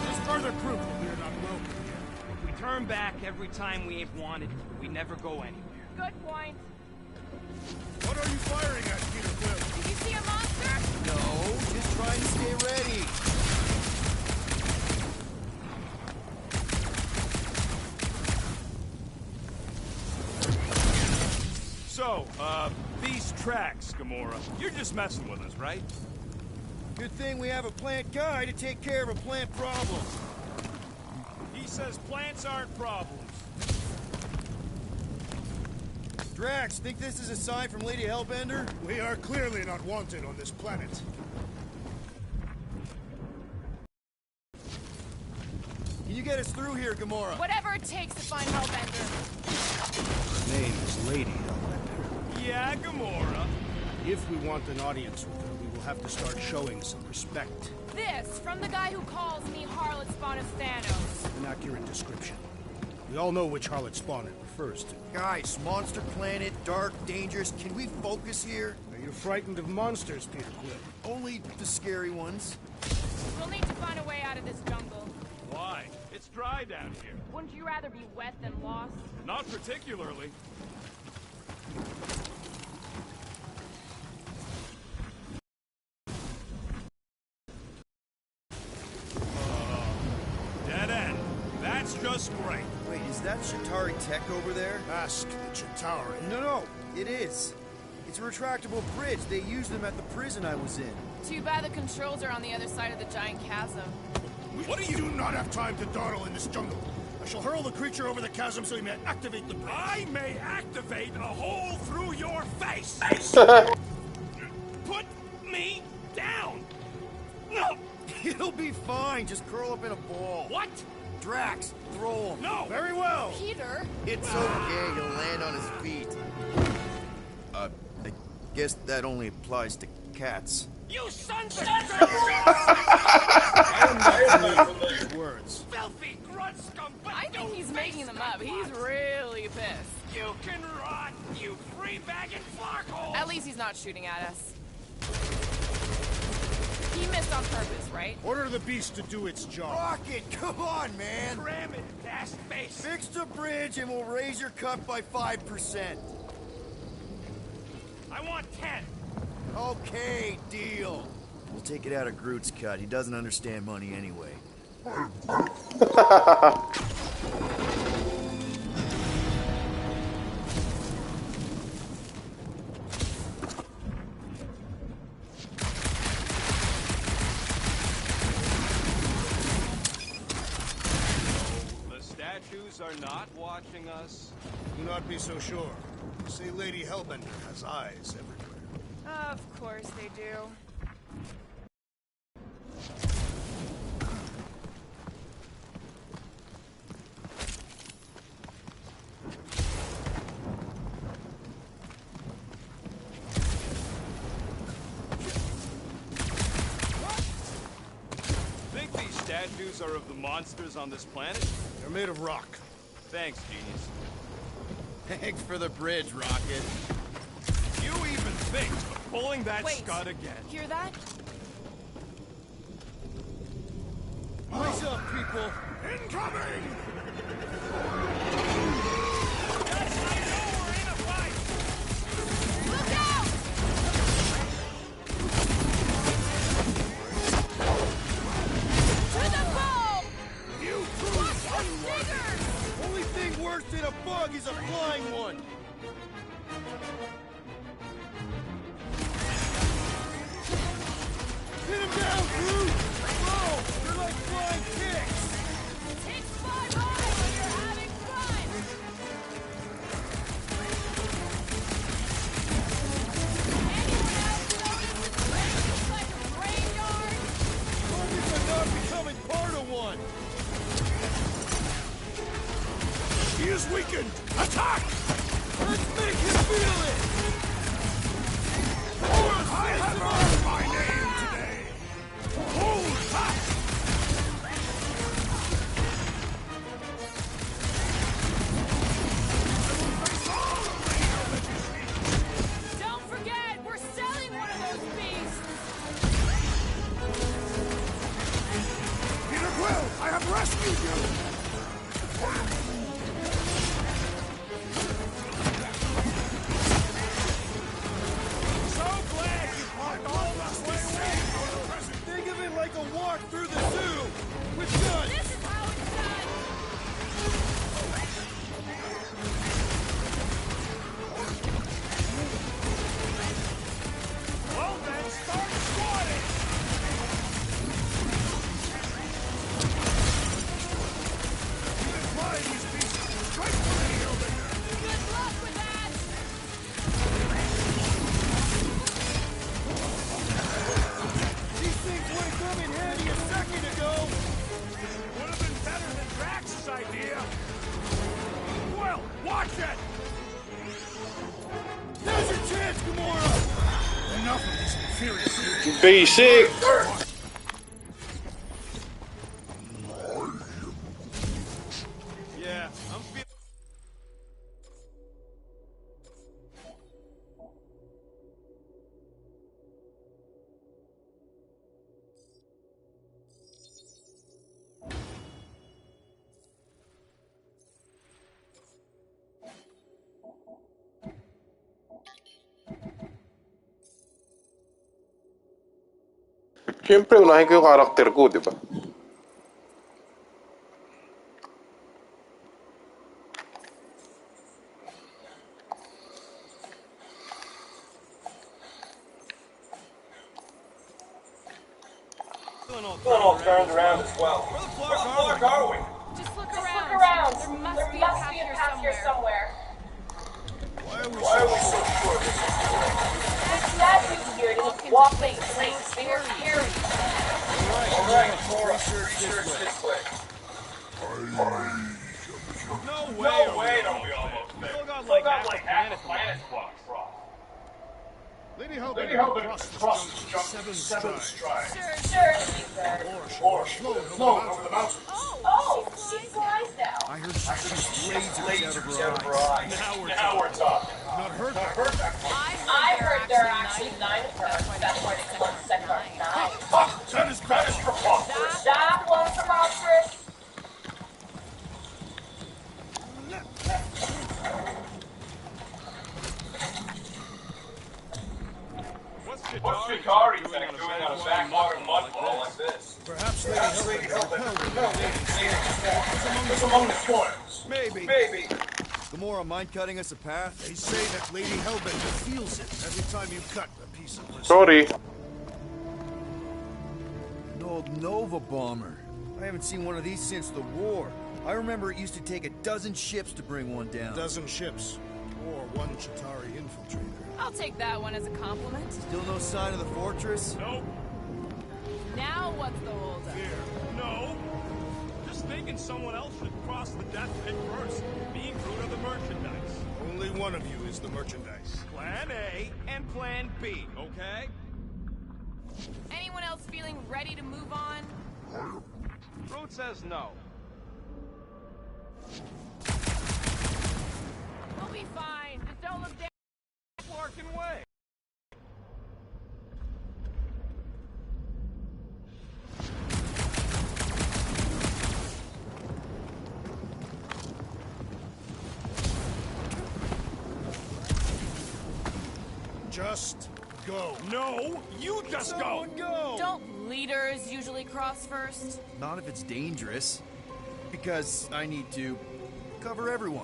There's further proof that we're not welcome here. If we turn back every time we ain't wanted, we never go anywhere. Good point. What are you firing at, Peter Quill? Did you see a monster? No, just trying to stay ready. So, these tracks, Gamora, you're just messing with us, right? Good thing we have a plant guy to take care of a plant problem. He says plants aren't problems. Drax, think this is a sign from Lady Hellbender? We are clearly not wanted on this planet. Can you get us through here, Gamora? Whatever it takes to find Hellbender. Her name is Lady Hellbender. Yeah, Gamora. If we want an audience with her, we will have to start showing some respect. This, from the guy who calls me Harlot Spawn of Thanos. An accurate description. We all know which harlot spawn it refers to. Guys, monster planet, dark, dangerous. Can we focus here? Are you frightened of monsters, Peter Quill? Only the scary ones. We'll need to find a way out of this jungle. Why? It's dry down here. Wouldn't you rather be wet than lost? Not particularly. Dead end. That's just great. Wait, is that Chitauri tech over there? Ask the Chitauri. No, it is. It's a retractable bridge. They used them at the prison I was in. Too bad the controls are on the other side of the giant chasm. What do you do not have time to dawdle in this jungle? I shall hurl the creature over the chasm so he may activate the bridge. I may activate a hole through your face! Put me down! No! It'll be fine. Just curl up in a ball. What? Drax, throw him. No! Very well. Peter? It's okay. He'll land on his feet. I guess that only applies to cats. You sons of I am not familiar with these words. filthy grunt scum! I think he's making them up. He's really pissed. You can rot, you free-bagging flarkhole! At least he's not shooting at us. He missed on purpose, right? Order the beast to do its job. Rocket, come on, man. Cram it, ass face! Fix the bridge and we'll raise your cut by 5%. I want 10! Okay, deal. We'll take it out of Groot's cut. He doesn't understand money anyway. statues are not watching us? Do not be so sure. Say Lady Hellbender has eyes everywhere. Of course they do. Think these statues are of the monsters on this planet? They're made of rock. Thanks, genius. Thanks for the bridge, Rocket. You even think of pulling that Wait, scud again? hear that? Eyes up, people! Incoming! Yes, I know we're in a fight! Look out! To the bow! You Watch the diggers! Only thing worse than a bug is a flying one! Hit him down, Groot! Whoa! They're like flying kicks! Take spot high when you're having fun! Anyone else notice this place looks like a graveyard? Only by not becoming part of one! He is weakened! Attack! Let's make him feel it! I have earned my name today! Hold fast! Don't forget, we're selling one of those beasts! Peter Quill, I have rescued you! So glad you parked all the way away! Think of it like a walk through the zoo! With guns! This is how it's done! Well then, start squatting! Fly these beasts straight for Lady Hellbender! Good luck with that! These things would have come in handy a second ago! Would have been better than Drax's idea! Well, watch it! Now's your chance, Gamora! Enough of this inferior Basic! Yeah, I'm feeling... Siyempre, unahin ko yung karakter ko, di ba? all turned around as well. Where the fuck are we? Just look around. There must be a path here somewhere. Why are we so sure this is That statue here didn't walk like place. They were scary. Alright, research this way. No way are we almost there. Still got like half the planet blocked. Lady Hellbender crossed the jungle seven strides. Sure. Or float over the mountains. Oh, she flies now. I heard she shoots lasers out of her eyes. Now we're talking. Not hurt that I heard there are actually 9 of her. That's why they call it Sector 9. That is preposterous. That was preposterous. What's Jakari doing on a backwater mudfall like this? Perhaps Lady Hellbender It's among the spoils. Maybe. Gamora, mind cutting us a path? They say that Lady Hellbender feels it every time you cut a piece of her. Sorry. An old Nova bomber. I haven't seen one of these since the war. I remember it used to take a dozen ships to bring one down. A dozen ships. Or one Chitauri infiltrator. I'll take that one as a compliment. Still no sign of the fortress? Nope. Now what's the holdup? Here. No. Just thinking someone else should cross the death pit first. Being fruit of the merchandise. Only one of you is the merchandise. Plan A and Plan B, okay? Anyone else feeling ready to move on? Fruit says no. We'll be fine. Just don't look down. Working way. Just go. No, you just go. Go! Don't leaders usually cross first? Not if it's dangerous. Because I need to cover everyone.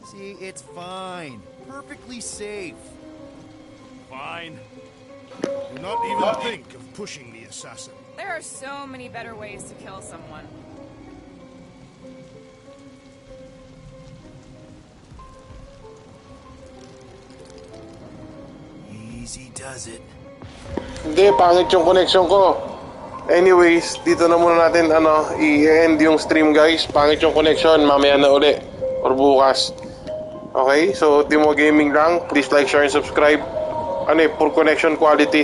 See, it's fine. Perfectly safe. Fine. Do not even think of pushing the assassin. There are so many better ways to kill someone. Easy does it. Hindi, pangit yung connection ko. Anyways, dito na muna natin i-end yung stream guys. Pangit yung connection, mamaya na uli or bukas. Okay, so Timo Gaming lang. Please like, share, and subscribe. Poor connection quality.